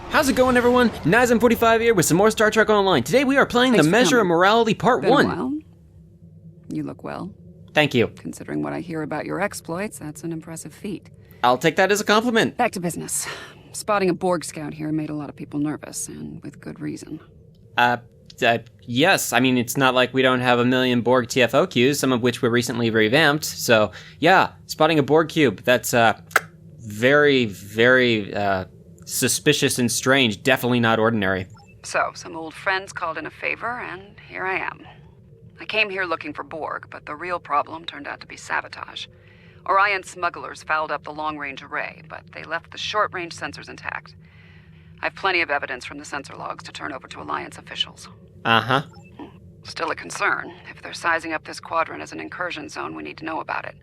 How's it going, everyone? Nyzam45 here with some more Star Trek Online. Today we are playing the Measure of Morality Part 1. Well, you look well. Thank you. Considering what I hear about your exploits, that's an impressive feat. I'll take that as a compliment. Back to business. Spotting a Borg scout here made a lot of people nervous, and with good reason. Yes. I mean, it's not like we don't have a million Borg TFO queues, some of which were recently revamped. So, yeah, spotting a Borg cube, that's, very, very, suspicious and strange. Definitely not ordinary. So, some old friends called in a favor, and here I am. I came here looking for Borg, but the real problem turned out to be sabotage. Orion smugglers fouled up the long-range array, but they left the short-range sensors intact. I have plenty of evidence from the sensor logs to turn over to Alliance officials. Uh-huh. Still a concern. If they're sizing up this quadrant as an incursion zone, we need to know about it.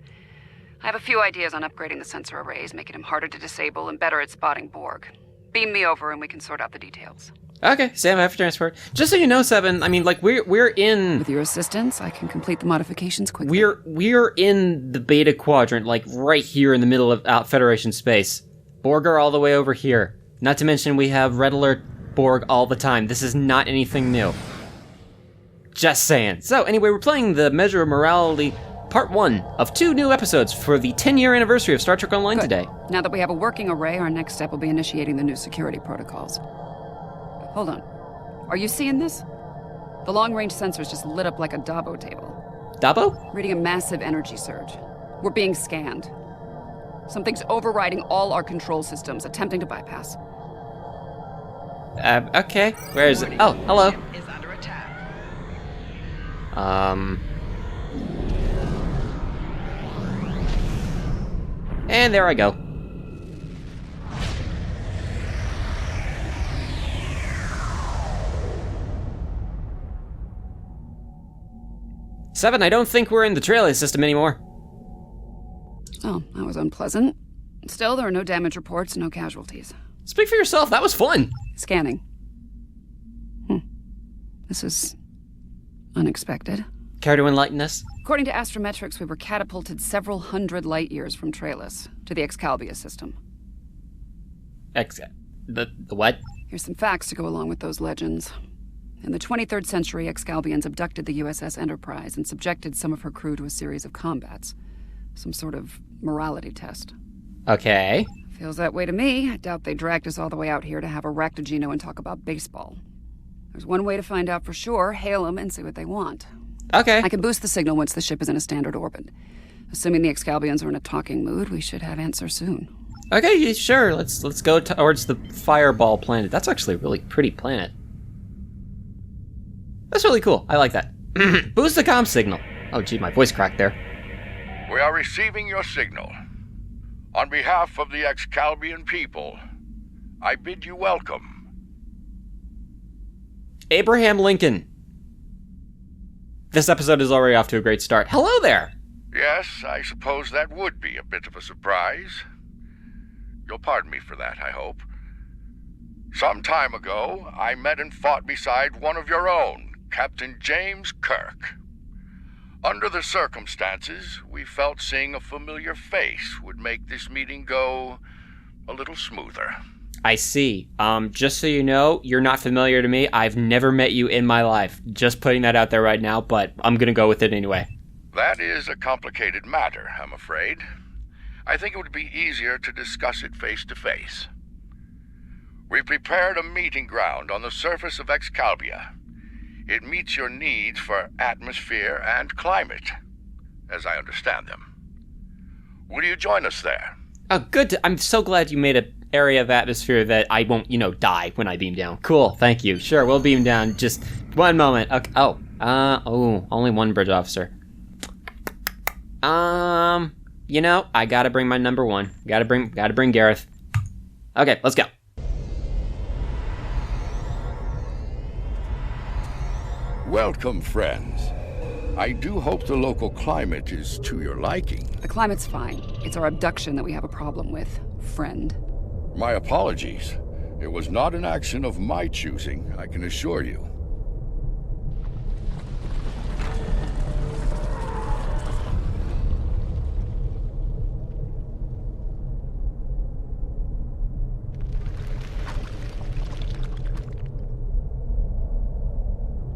I have a few ideas on upgrading the sensor arrays, making them harder to disable and better at spotting Borg. Beam me over and we can sort out the details. Okay, Sam, after transport. Just so you know, Seven, I mean, like, we're in... With your assistance, I can complete the modifications quickly. We're in the beta quadrant, like, right here in the middle of Federation space. Borg are all the way over here. Not to mention we have Red Alert Borg all the time. This is not anything new. Just saying. So, anyway, we're playing the Measure of Morality Part 1 of 2 new episodes for the 10-year anniversary of Star Trek Online today. Now that we have a working array, our next step will be initiating the new security protocols. Hold on. Are you seeing this? The long-range sensors just lit up like a Dabo table. Dabo? Reading a massive energy surge. We're being scanned. Something's overriding all our control systems, attempting to bypass. Okay. Where is it? Oh, hello. Is under attack. And there I go. Seven, I don't think we're in the Trailer system anymore. Oh, that was unpleasant. Still, there are no damage reports, no casualties. Speak for yourself, that was fun. Scanning. This is unexpected. Care to enlighten us? According to astrometrics, we were catapulted several hundred light years from Trailus to the Excalbia system. The what? Here's some facts to go along with those legends. In the 23rd century, Excalbians abducted the USS Enterprise and subjected some of her crew to a series of combats. Some sort of morality test. Okay. Feels that way to me. I doubt they dragged us all the way out here to have a ractogino and talk about baseball. There's one way to find out for sure. Hail them and see what they want. Okay. I can boost the signal once the ship is in a standard orbit. Assuming the Excalbians are in a talking mood, we should have answer soon. Okay, sure. Let's go towards the Fireball planet. That's actually a really pretty planet. That's really cool. I like that. Boost the comm signal. Oh, gee, my voice cracked there. We are receiving your signal. On behalf of the Excalbian people, I bid you welcome. Abraham Lincoln. This episode is already off to a great start. Hello there! Yes, I suppose that would be a bit of a surprise. You'll pardon me for that, I hope. Some time ago, I met and fought beside one of your own, Captain James Kirk. Under the circumstances, we felt seeing a familiar face would make this meeting go a little smoother. I see. Just so you know, you're not familiar to me. I've never met you in my life. Just putting that out there right now, but I'm gonna go with it anyway. That is a complicated matter, I'm afraid. I think it would be easier to discuss it face to face. We've prepared a meeting ground on the surface of Excalbia. It meets your needs for atmosphere and climate, as I understand them. Will you join us there? Oh, good. I'm so glad you made an area of atmosphere that I won't, die when I beam down. Cool, thank you. Sure, we'll beam down. Just one moment. Okay. Only one bridge officer. I gotta bring my number one. Gotta bring Gareth. Okay, let's go. Welcome, friends. I do hope the local climate is to your liking. The climate's fine. It's our abduction that we have a problem with, friend. My apologies. It was not an action of my choosing, I can assure you.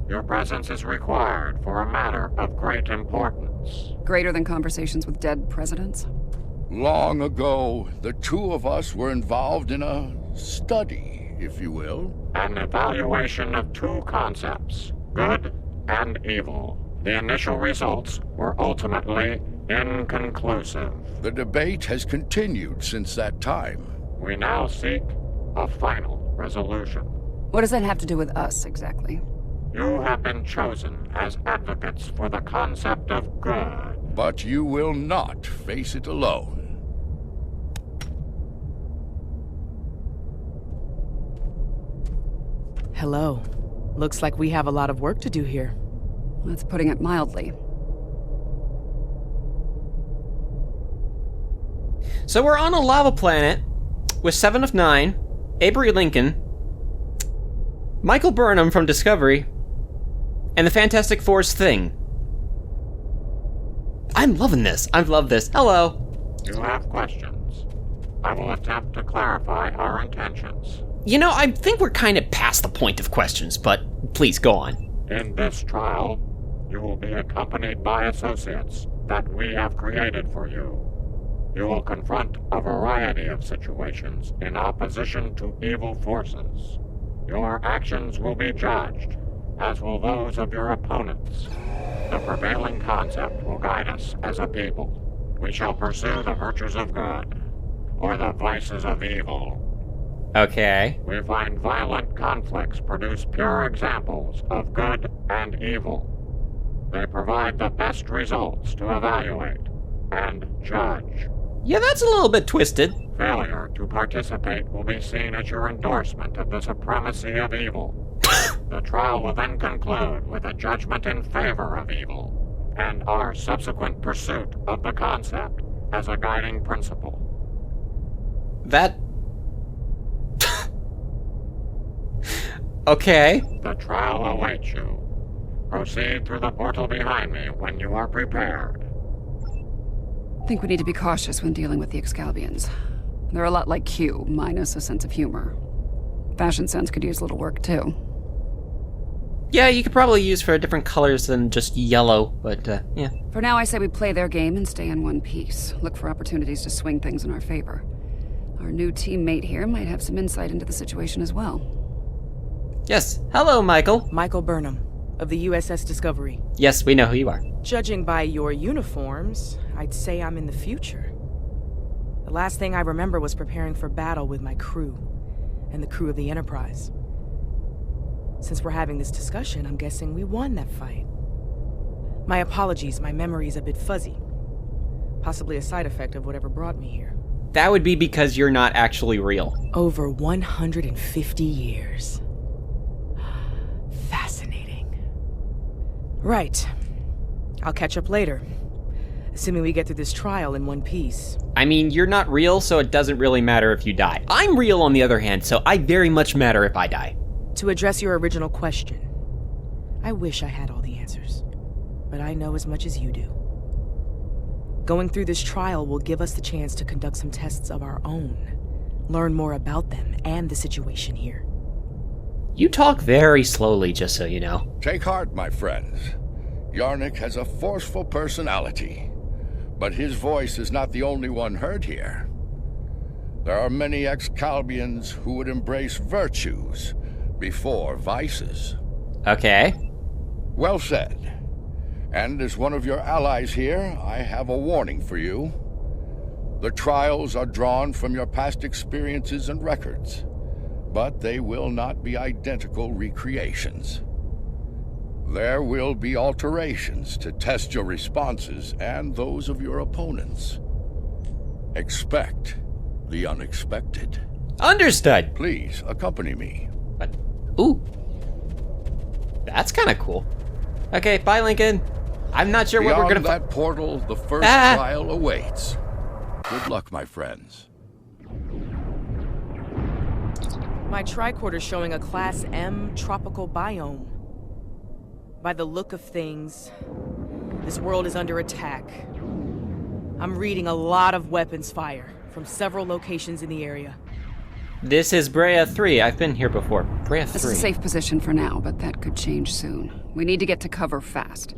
Your presence is required for a matter of great importance. Greater than conversations with dead presidents? Long ago, the two of us were involved in a study, if you will. An evaluation of two concepts, good and evil. The initial results were ultimately inconclusive. The debate has continued since that time. We now seek a final resolution. What does that have to do with us, exactly? You have been chosen as advocates for the concept of good. But you will not face it alone. Hello. Looks like we have a lot of work to do here. That's putting it mildly. So we're on a lava planet with 7 of 9, Avery Lincoln, Michael Burnham from Discovery, and the Fantastic Four's Thing. I'm loving this. I love this. Hello. You have questions. I will attempt to clarify our intentions. You know, I think we're kind of past the point of questions, but please go on. In this trial, you will be accompanied by associates that we have created for you. You will confront a variety of situations in opposition to evil forces. Your actions will be judged, as will those of your opponents. The prevailing concept will guide us as a people. We shall pursue the virtues of good, or the vices of evil. Okay. We find violent conflicts produce pure examples of good and evil. They provide the best results to evaluate and judge. Yeah, that's a little bit twisted. Failure to participate will be seen as your endorsement of the supremacy of evil. The trial will then conclude with a judgment in favor of evil, and our subsequent pursuit of the concept as a guiding principle. That... Okay. The trial awaits you. Proceed through the portal behind me when you are prepared. I think we need to be cautious when dealing with the Excalbians. They're a lot like Q, minus a sense of humor. Fashion sense could use a little work, too. Yeah, you could probably use for different colors than just yellow, but, yeah. For now, I say we play their game and stay in one piece. Look for opportunities to swing things in our favor. Our new teammate here might have some insight into the situation as well. Yes. Hello, Michael. Michael Burnham, of the USS Discovery. Yes, we know who you are. Judging by your uniforms, I'd say I'm in the future. The last thing I remember was preparing for battle with my crew, and the crew of the Enterprise. Since we're having this discussion, I'm guessing we won that fight. My apologies, my memory's a bit fuzzy. Possibly a side effect of whatever brought me here. That would be because you're not actually real. Over 150 years. Fascinating. Right. I'll catch up later. Assuming we get through this trial in one piece. I mean, you're not real, so it doesn't really matter if you die. I'm real, on the other hand, so I very much matter if I die. To address your original question, I wish I had all the answers, but I know as much as you do. Going through this trial will give us the chance to conduct some tests of our own, learn more about them and the situation here. You talk very slowly, just so you know. Take heart, my friends. Yarnik has a forceful personality, but his voice is not the only one heard here. There are many Excalbians who would embrace virtues before vices. Okay. Well said. And as one of your allies here, I have a warning for you. The trials are drawn from your past experiences and records, but they will not be identical recreations. There will be alterations to test your responses and those of your opponents. Expect the unexpected. Understood. Please accompany me. But, ooh. That's kind of cool. Okay, bye, Lincoln. I'm not sure what we're gonna... Beyond that portal, the first trial awaits. Good luck, my friends. My tricorder's showing a Class M tropical biome. By the look of things, this world is under attack. I'm reading a lot of weapons fire from several locations in the area. This is Brea III. I've been here before. Brea This is III. a safe position for now, but that could change soon. We need to get to cover fast.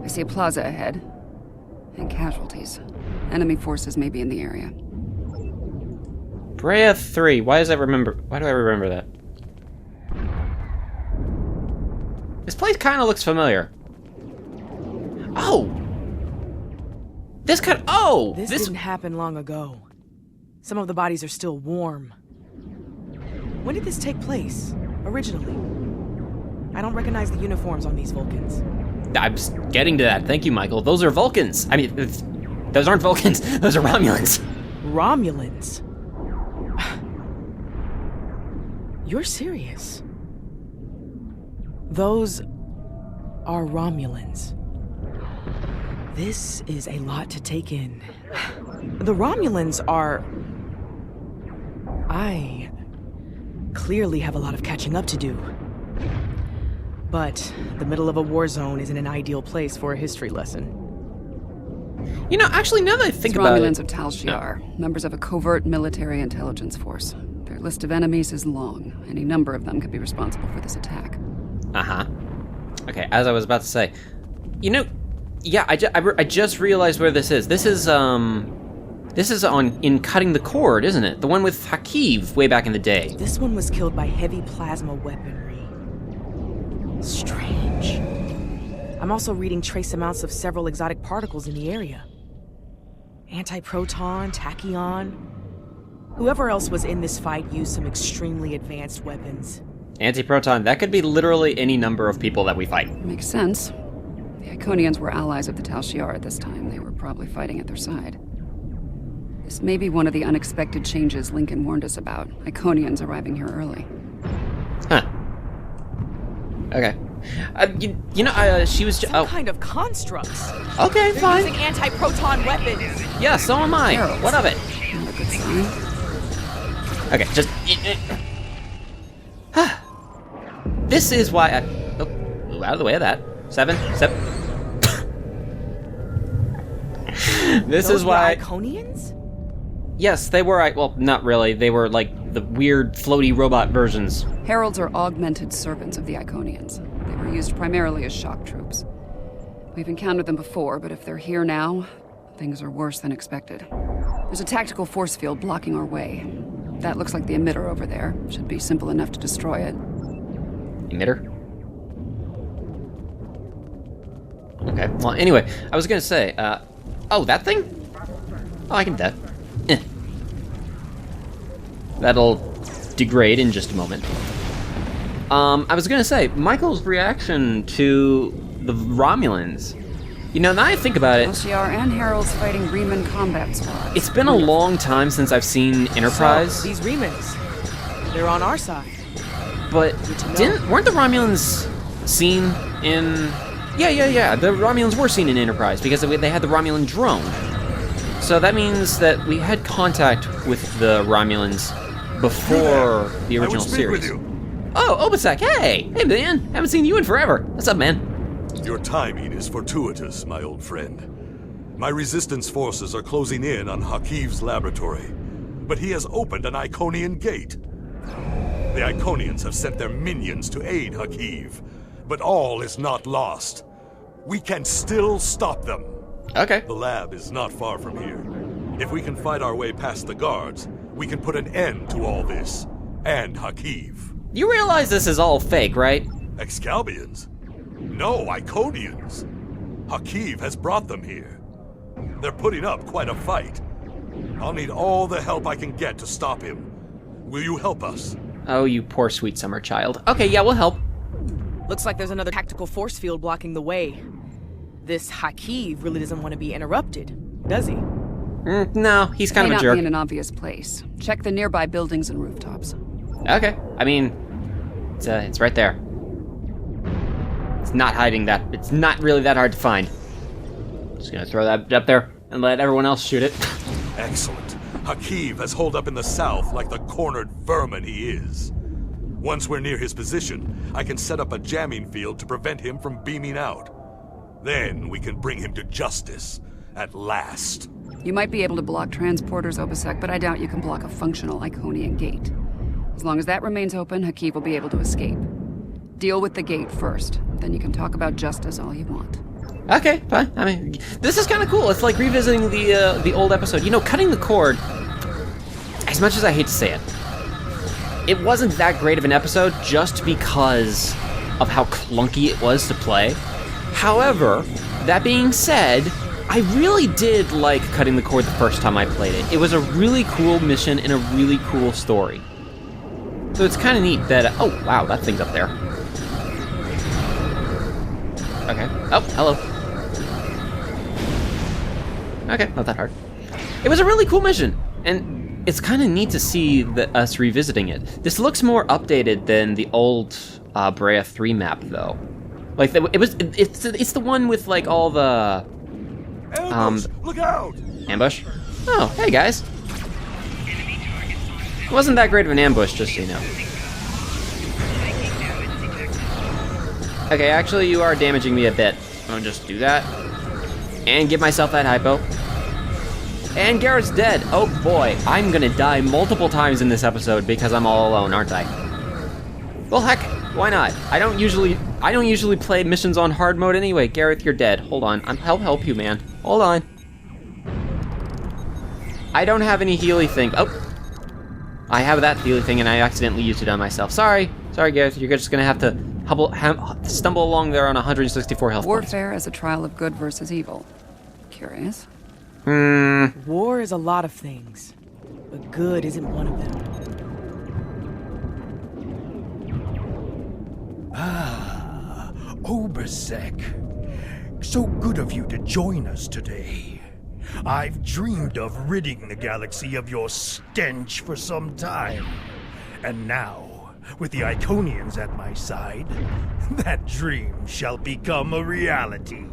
I see a plaza ahead. And casualties. Enemy forces may be in the area. Brea III. Why do I remember that? This place kind of looks familiar. Oh! This didn't happen long ago. Some of the bodies are still warm. When did this take place, originally? I don't recognize the uniforms on these Vulcans. I'm just getting to that. Thank you, Michael. Those are Vulcans. I mean, those aren't Vulcans. Those are Romulans. Romulans? You're serious? Those are Romulans. This is a lot to take in. The Romulans are... I clearly have a lot of catching up to do. But the middle of a war zone isn't an ideal place for a history lesson. You know, actually, now that I think about Romulans it... of Tal Shiar, members of a covert military intelligence force. Their list of enemies is long. Any number of them could be responsible for this attack. Uh-huh. Okay, as I was about to say, you know, yeah, I just realized where this is. This is in Cutting the Cord, isn't it? The one with Hakiv way back in the day. This one was killed by heavy plasma weaponry. Strange. I'm also reading trace amounts of several exotic particles in the area. Antiproton, tachyon. Whoever else was in this fight used some extremely advanced weapons. Antiproton, that could be literally any number of people that we fight. Makes sense. The Iconians were allies of the Tal Shiar at this time. They were probably fighting at their side. This may be one of the unexpected changes Lincoln warned us about. Iconians arriving here early. Huh. Okay. She was just... Some kind of constructs. Okay, They're fine. using anti-proton weapons. Yeah, so am I. Heralds. What of it? Not a good sign. Okay, just... This is why I... Oh, out of the way of that. Seven. This Those is why... were Iconians? Yes, they were... Well, not really. They were like the weird floaty robot versions. Heralds are augmented servants of the Iconians. They were used primarily as shock troops. We've encountered them before, but if they're here now, things are worse than expected. There's a tactical force field blocking our way. That looks like the emitter over there. Should be simple enough to destroy it. Emitter? Okay, well, anyway, I was gonna say, oh, that thing? Oh, I can do that. That'll degrade in just a moment. I was gonna say, Michael's reaction to the Romulans. You know, now I think about it... LCR and Heralds fighting Riemann combat squads. It's been a long time since I've seen Enterprise. So, these Riemans, they're on our side. But weren't the Romulans seen in... Yeah. The Romulans were seen in Enterprise because they had the Romulan drone. So that means that we had contact with the Romulans before the original series. With you. Oh, Obasak, hey man, haven't seen you in forever. What's up, man? Your timing is fortuitous, my old friend. My resistance forces are closing in on Hakiv's laboratory, but he has opened an Iconian gate. The Iconians have sent their minions to aid Hakiv, but all is not lost. We can still stop them. Okay. The lab is not far from here. If we can fight our way past the guards, we can put an end to all this, and Hakiv. You realize this is all fake, right? Excalbians? No, Iconians. Hakiv has brought them here. They're putting up quite a fight. I'll need all the help I can get to stop him. Will you help us? Oh, you poor sweet summer child. Okay, yeah, we'll help. Looks like there's another tactical force field blocking the way. This Hakiv really doesn't want to be interrupted, does he? No, he's kind of a May jerk. not be in an obvious place. Check the nearby buildings and rooftops. Okay, I mean, it's right there. It's not hiding that. It's not really that hard to find. Just gonna throw that up there and let everyone else shoot it. Excellent. Hakiv has holed up in the south like the cornered vermin he is. Once we're near his position, I can set up a jamming field to prevent him from beaming out. Then we can bring him to justice, at last. You might be able to block transporters, Obasek, but I doubt you can block a functional Iconian gate. As long as that remains open, Hakeev will be able to escape. Deal with the gate first. Then you can talk about justice all you want. Okay, fine. I mean, this is kind of cool. It's like revisiting the old episode. You know, cutting the cord, as much as I hate to say it, it wasn't that great of an episode just because of how clunky it was to play. However, that being said, I really did like cutting the cord the first time I played it. It was a really cool mission and a really cool story. So it's kind of neat that... oh, wow, that thing's up there. Okay. Oh, hello. Okay, not that hard. It was a really cool mission, and it's kind of neat to see us revisiting it. This looks more updated than the old Brea III map, though. Like, it's the one with, like, all the... Ambush! Look out! Ambush? Oh, hey, guys. It wasn't that great of an ambush, just so you know. Okay, actually, you are damaging me a bit. I'm gonna just do that. And give myself that hypo. And Garrett's dead. Oh boy, I'm gonna die multiple times in this episode because I'm all alone, aren't I? Well, heck, why not? I don't usually play missions on hard mode anyway. Gareth, you're dead. Hold on, I'll help you, man. Hold on. I don't have any healy thing. Oh, I have that healy thing, and I accidentally used it on myself. Sorry, Gareth. You're just gonna have to stumble along there on 164 health points. Warfare as a trial of good versus evil. Curious. War is a lot of things, but good isn't one of them. Ah, Obasek. So good of you to join us today. I've dreamed of ridding the galaxy of your stench for some time. And now, with the Iconians at my side, that dream shall become a reality.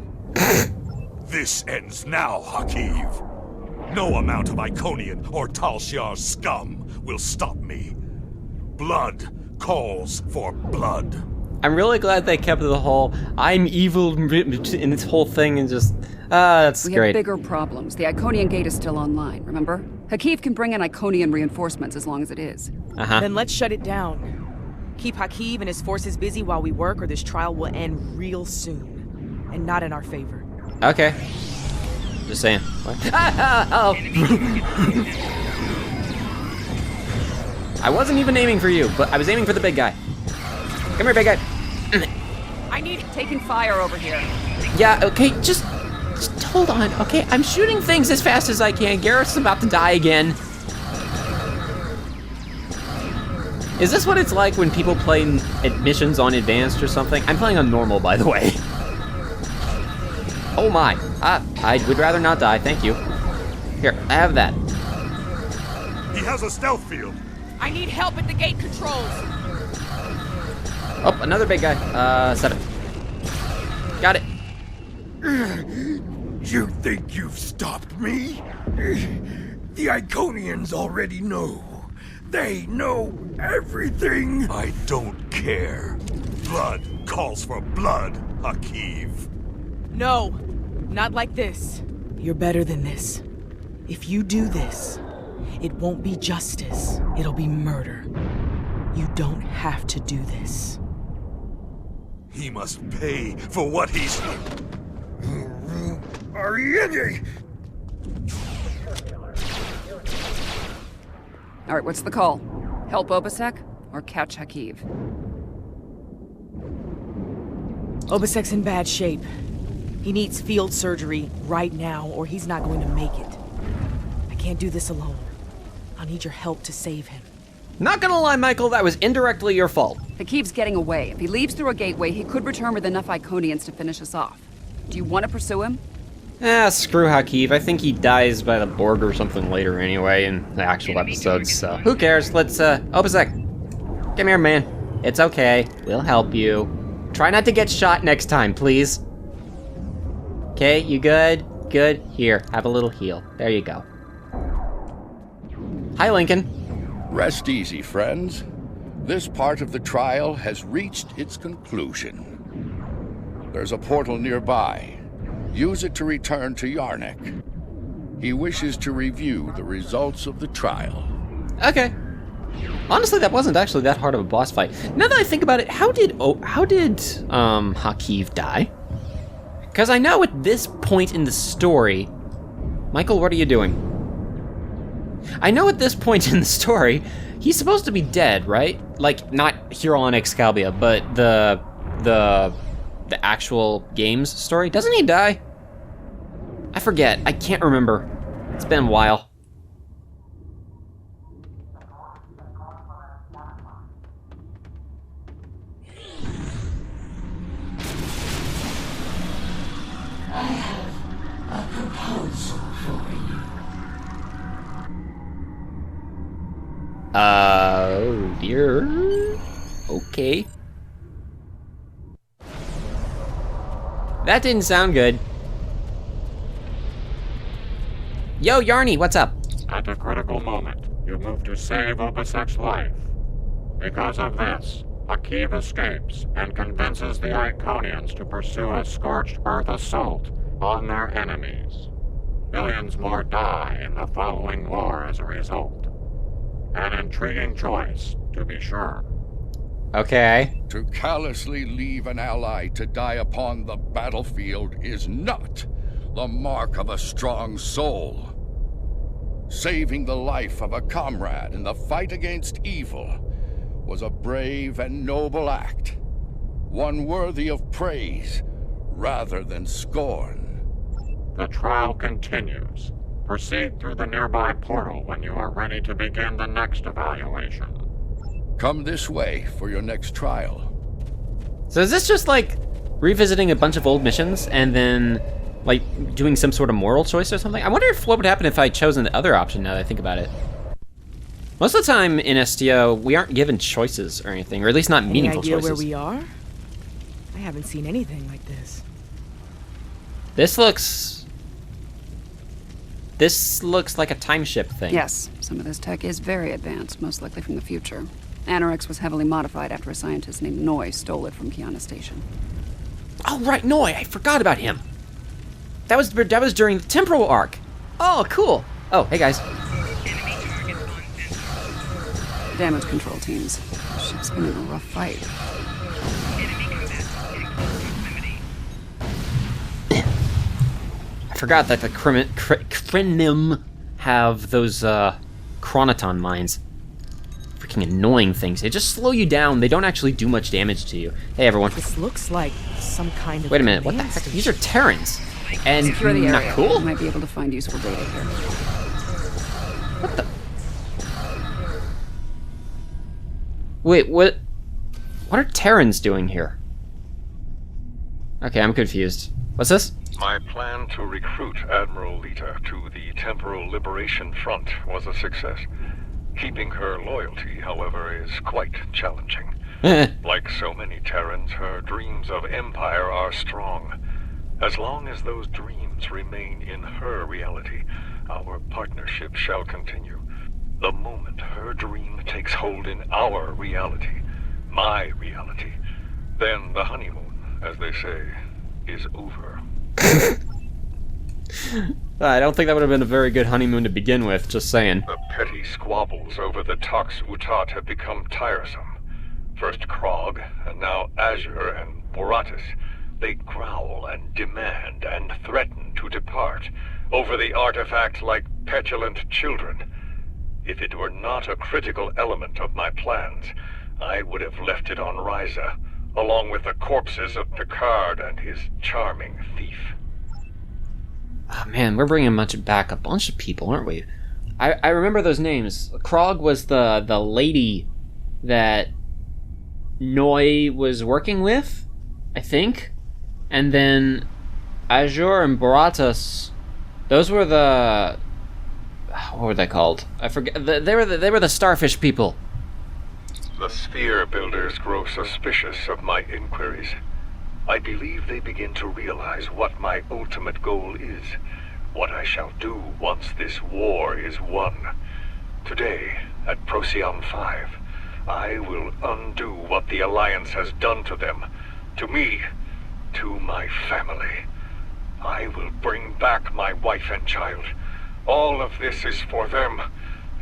This ends now, Hakeev. No amount of Iconian or Tal Shiar's scum will stop me. Blood calls for blood. I'm really glad they kept the whole "I'm evil" in this whole thing, and just that's We great. have bigger problems. The Iconian gate is still online, remember? Hakeev can bring in Iconian reinforcements as long as it is. Then let's shut it down. Keep Hakeev and his forces busy while we work, or this trial will end real soon. And not in our favor. Okay. Just saying. What? Oh. I wasn't even aiming for you, but I was aiming for the big guy. Come here, big guy. I need taking fire over here. Yeah, okay, just hold on, okay? I'm shooting things as fast as I can. Garrett's about to die again. Is this what it's like when people play missions on advanced or something? I'm playing on normal, by the way. Oh my. I would rather not die, thank you. Here, I have that. He has a stealth field. I need help at the gate controls. Oh, another big guy. 7. Got it. You think you've stopped me? The Iconians already know. They know everything. I don't care. Blood calls for blood, Hakeev. No, not like this. You're better than this. If you do this, it won't be justice. It'll be murder. You don't have to do this. He must pay for what he's... All right, what's the call? Help Obasek or catch Hakeev? Obasek's in bad shape. He needs field surgery right now, or he's not going to make it. I can't do this alone. I'll need your help to save him. Not gonna lie, Michael, that was indirectly your fault. Hakeev's getting away. If he leaves through a gateway, he could return with enough Iconians to finish us off. Do you want to pursue him? Screw Hakeev. I think he dies by the Borg or something later anyway in the actual episodes, so who cares? Let's, Obasek. Come here, man. It's okay. We'll help you. Try not to get shot next time, please. Okay, you good? Good. Here, have a little heal. There you go. Hi, Lincoln. Rest easy, friends. This part of the trial has reached its conclusion. There's a portal nearby. Use it to return to Yarnek. He wishes to review the results of the trial. Okay. Honestly, that wasn't actually that hard of a boss fight. Now that I think about it, how did Hakiv die? Because I know at this point in the story... Michael, what are you doing? I know at this point in the story, he's supposed to be dead, right? Like, not here on Excalbia, but the actual game's story. Doesn't he die? I forget. I can't remember. It's been a while. I have a proposal for you. Oh dear. Okay. That didn't sound good. Yo, Yarny, what's up? At a critical moment, you move to save Obasek's life. Because of this, Hakiv escapes and convinces the Iconians to pursue a scorched earth assault on their enemies. Millions more die in the following war as a result. An intriguing choice, to be sure. Okay. To callously leave an ally to die upon the battlefield is not the mark of a strong soul. Saving the life of a comrade in the fight against evil was a brave and noble act, one worthy of praise rather than scorn. The trial continues. Proceed through the nearby portal when you are ready to begin the next evaluation. Come this way for your next trial. So is this just like revisiting a bunch of old missions and then like doing some sort of moral choice or something? I wonder if what would happen if I chose the other option now that I think about it. Most of the time in STO, we aren't given choices or anything, or at least not meaningful Any idea choices. where we are? I haven't seen anything like this. This looks like a time ship thing. Yes, some of this tech is very advanced, most likely from the future. Anorex was heavily modified after a scientist named Noy stole it from Kiana Station. Oh, right, Noy, I forgot about him. That was during the Temporal arc. Oh, cool. Oh, hey guys. Damage control teams. The ship's been in a rough fight. I forgot that the Krenim have those chronoton mines. Freaking annoying things. They just slow you down. They don't actually do much damage to you. Hey everyone. This looks like some kind of... Wait a minute, what the command heck? station. These are Terrans. And Secure the not area. cool? You might be able to find useful data here. What the? Wait, what are Terrans doing here? Okay, I'm confused. What's this? My plan to recruit Admiral Lita to the Temporal Liberation Front was a success. Keeping her loyalty, however, is quite challenging. Like so many Terrans, her dreams of empire are strong. As long as those dreams remain in her reality, our partnership shall continue. The moment her dream takes hold in our reality, my reality, then the honeymoon, as they say, is over. I don't think that would have been a very good honeymoon to begin with, just saying. The petty squabbles over the Tox Utat have become tiresome. First Krog, and now Azure and Boratus. They growl and demand and threaten to depart over the artifact like petulant children. If it were not a critical element of my plans, I would have left it on Ryza, along with the corpses of Picard and his charming thief. Oh man, we're bringing back a bunch of people, aren't we? I remember those names. Krog was the lady that Noy was working with, I think. And then Azure and Boratus, those were the... What were they called? I forget. They were the starfish people. The sphere builders grow suspicious of my inquiries. I believe they begin to realize what my ultimate goal is, what I shall do once this war is won. Today, at Procyon 5, I will undo what the Alliance has done to them, to me, to my family. I will bring back my wife and child. All of this is for them,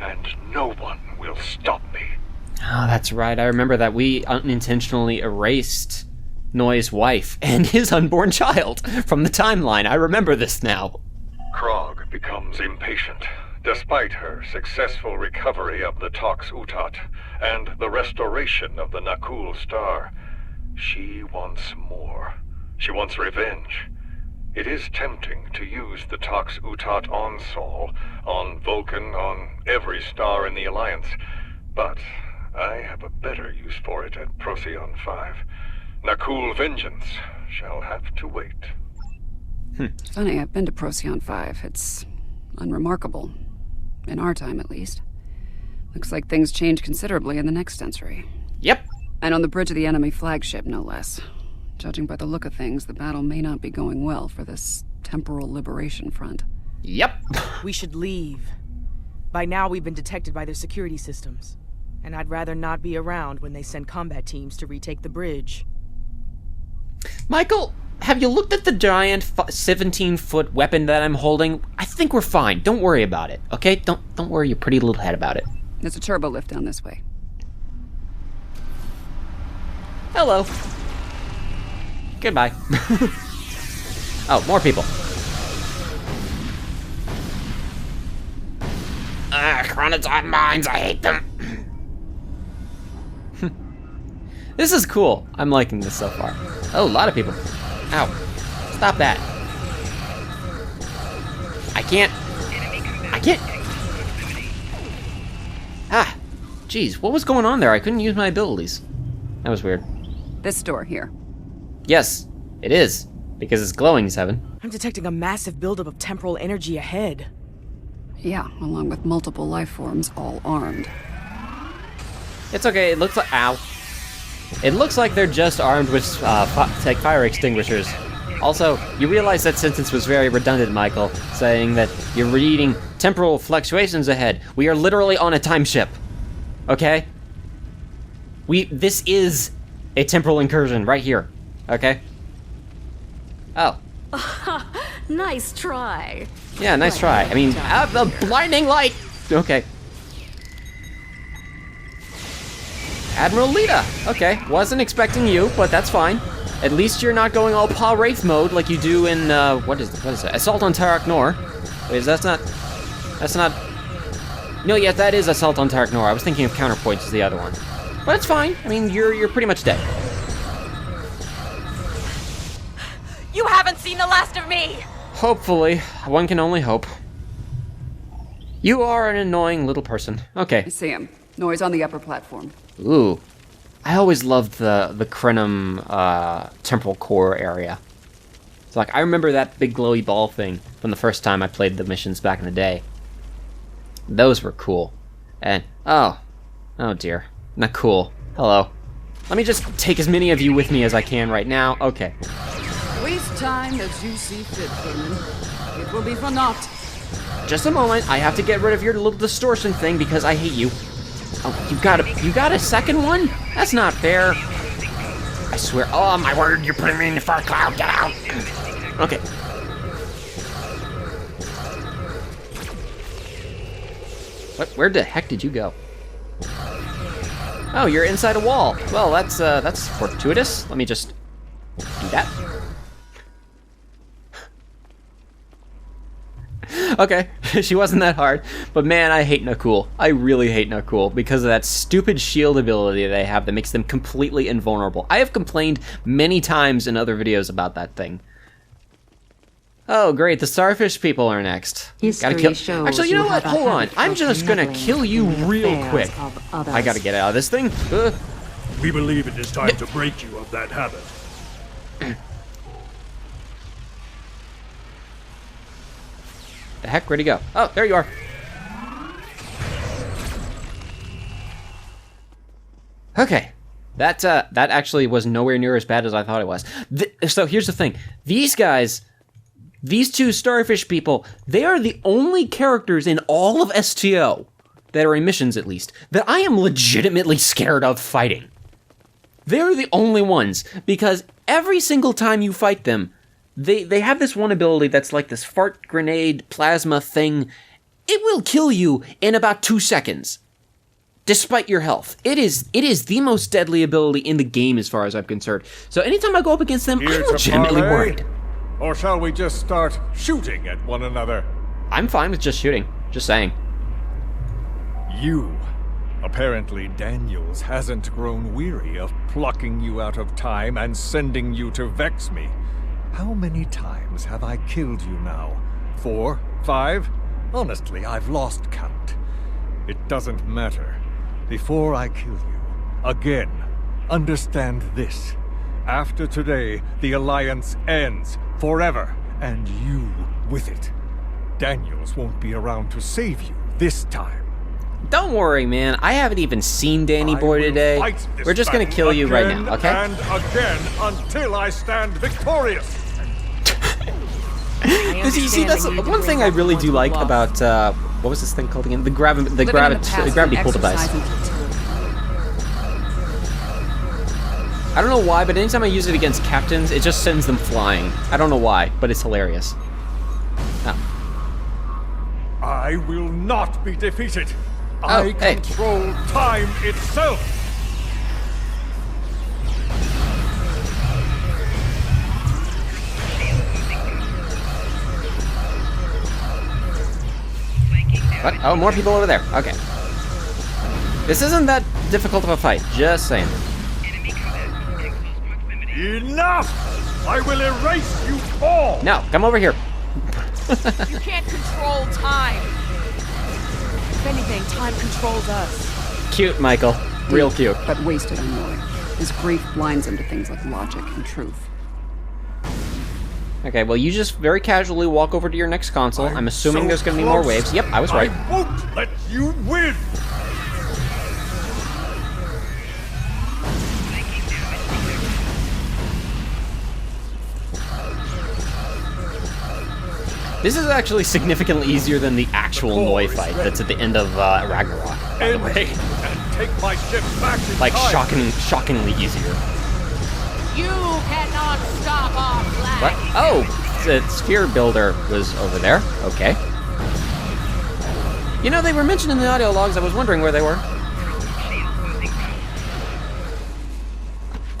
and no one will stop me. Oh, that's right. I remember that we unintentionally erased Noy's wife and his unborn child from the timeline. I remember this now. Krog becomes impatient, despite her successful recovery of the Tox Utat and the restoration of the Nakul star. She wants more. She wants revenge. It is tempting to use the Tox Utat on Sol, on Vulcan, on every star in the Alliance, but I have a better use for it at Procyon 5. Nakul vengeance shall have to wait. Funny, I've been to Procyon 5. It's unremarkable. In our time, at least. Looks like things change considerably in the next century. Yep. And on the bridge of the enemy flagship, no less. Judging by the look of things, the battle may not be going well for this Temporal Liberation Front. Yep. We should leave. By now, we've been detected by their security systems. And I'd rather not be around when they send combat teams to retake the bridge. Michael, have you looked at the giant 17-foot weapon that I'm holding? I think we're fine. Don't worry about it, okay? Don't worry your pretty little head about it. There's a turbo lift down this way. Hello. Goodbye. Oh, more people. Chronotype mines, I hate them. This is cool. I'm liking this so far. Oh, a lot of people. Ow. Stop that. I can't. Ah. Jeez, what was going on there? I couldn't use my abilities. That was weird. This door here. Yes, it is. Because it's glowing, Seven. I'm detecting a massive buildup of temporal energy ahead. Yeah, along with multiple life forms, all armed. It's okay, it looks like... Ow. It looks like they're just armed with fire extinguishers. Also, you realize that sentence was very redundant, Michael, saying that you're reading temporal fluctuations ahead. We are literally on a time ship. Okay? This is a temporal incursion right here. Okay? Oh. Nice try. Yeah, nice try. I mean, the blinding light! Okay. Admiral Lita! Okay, wasn't expecting you, but that's fine. At least you're not going all Paw Wraith mode like you do in, what is it? Assault on Tarak Nor. Wait, that's not... No, yeah, that is Assault on Tarak Nor. I was thinking of Counterpoint as the other one. But it's fine. I mean, you're pretty much dead. You haven't seen the last of me! Hopefully. One can only hope. You are an annoying little person. Okay. I see him. Noise on the upper platform. Ooh. I always loved the Krenum temporal core area. So, like, I remember that big glowy ball thing from the first time I played the missions back in the day. Those were cool. And, oh dear. Not cool. Hello. Let me just take as many of you with me as I can right now. Okay. Waste time as you see fit, Vermin. It will be for naught. Just a moment. I have to get rid of your little distortion thing because I hate you. Oh, you got a second one? That's not fair. I swear. Oh my word! You're putting me in the far cloud. Get out. Okay. Where the heck did you go? Oh, you're inside a wall. Well, that's fortuitous. Let me just do that. Okay, she wasn't that hard, but man, I hate Nakul. I really hate Nakul because of that stupid shield ability they have that makes them completely invulnerable. I have complained many times in other videos about that thing. Oh, great, the starfish people are next. Gotta kill. Actually, you know what? Hold on. I'm just gonna kill you real quick. I gotta get out of this thing. We believe it is time to break you of that habit. The heck? Where'd he go? Oh, there you are. Okay. That actually was nowhere near as bad as I thought it was. So here's the thing. These guys, these two starfish people, they are the only characters in all of STO, that are in missions at least, that I am legitimately scared of fighting. They're the only ones, because every single time you fight them, They have this one ability that's like this fart grenade plasma thing. It will kill you in about 2 seconds. despite your health. It is the most deadly ability in the game as far as I'm concerned. So anytime I go up against them, Here I'm to legitimately parley? worried. Or shall we just start shooting at one another? I'm fine with just shooting. Just saying. You. Apparently Daniels hasn't grown weary of plucking you out of time and sending you to vex me. How many times have I killed you now? 4? 5? Honestly, I've lost count. It doesn't matter. Before I kill you, again, understand this. After today, the Alliance ends forever, and you with it. Daniels won't be around to save you this time. Don't worry, man. I haven't even seen Danny Boy today. We're just gonna kill you right now, okay? And again until I stand victorious. You see, that's one thing I really do like about what was this thing called again? The gravity pull device. I don't know why, but anytime I use it against captains, it just sends them flying. I don't know why, but it's hilarious. Oh. I will not be defeated. Oh, I hey. control time itself. What? Oh, more people over there. Okay. This isn't that difficult of a fight, just saying. Enough! I will erase you all! No, come over here. You can't control time. If anything, time controls us. Cute, Michael. Real cute. But wasted on Roy. His grief blinds him to things like logic and truth. Okay, well, you just very casually walk over to your next console. I'm assuming so there's going to be more close. waves. Yep, I was right. I won't let you win! This is actually significantly easier than the actual Noi fight that's at the end of Ragnarok, by the way. And take my ship back in Like, time. shockingly easier. You cannot stop our flag. What? Oh, the sphere builder was over there. Okay. You know, they were mentioned in the audio logs. I was wondering where they were.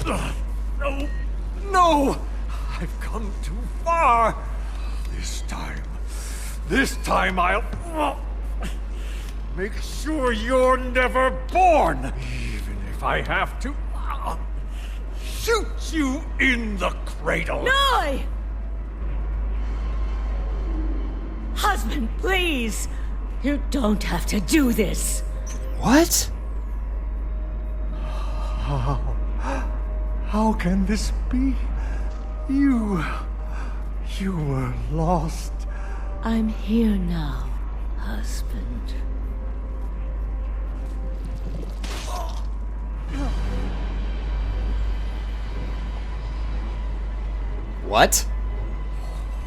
No! No! I've come too far! This time I'll make sure you're never born! Even if I have to shoot you in the cradle! Noi! Husband, please! You don't have to do this. What? How can this be? You were lost. I'm here now, husband. What?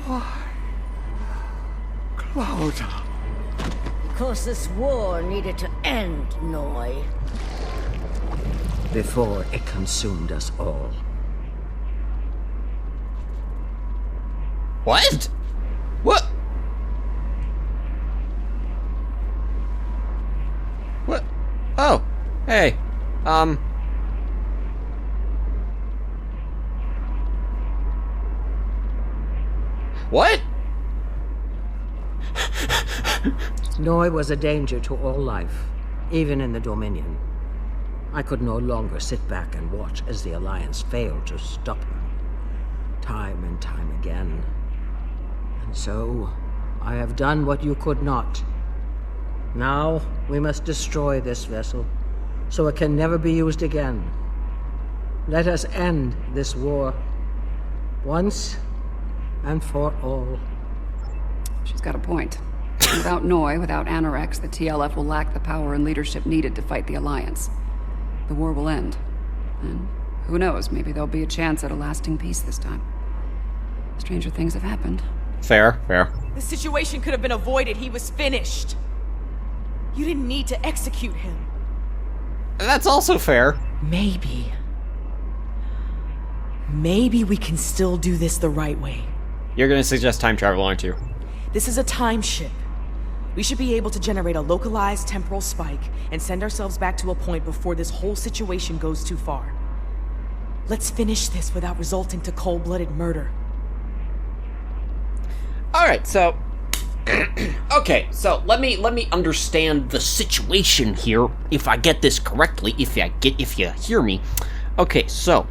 Why? Cloud. Because this war needed to end, Noi. Before it consumed us all. What? What? What? Oh, hey. What? Noi was a danger to all life, even in the Dominion. I could no longer sit back and watch as the Alliance failed to stop him. Time and time again. And so, I have done what you could not. Now, we must destroy this vessel, so it can never be used again. Let us end this war, once and for all. She's got a point. Without Noi, without Anorex, the TLF will lack the power and leadership needed to fight the Alliance. The war will end. And who knows, maybe there'll be a chance at a lasting peace this time. Stranger things have happened. Fair, fair. The situation could have been avoided. He was finished. You didn't need to execute him. That's also fair. Maybe we can still do this the right way. You're gonna suggest time travel, aren't you? This is a time ship. We should be able to generate a localized temporal spike and send ourselves back to a point before this whole situation goes too far. Let's finish this without resulting to cold-blooded murder. Alright, so... okay, so let me understand the situation here, if I get this correctly, if you hear me. Okay, so...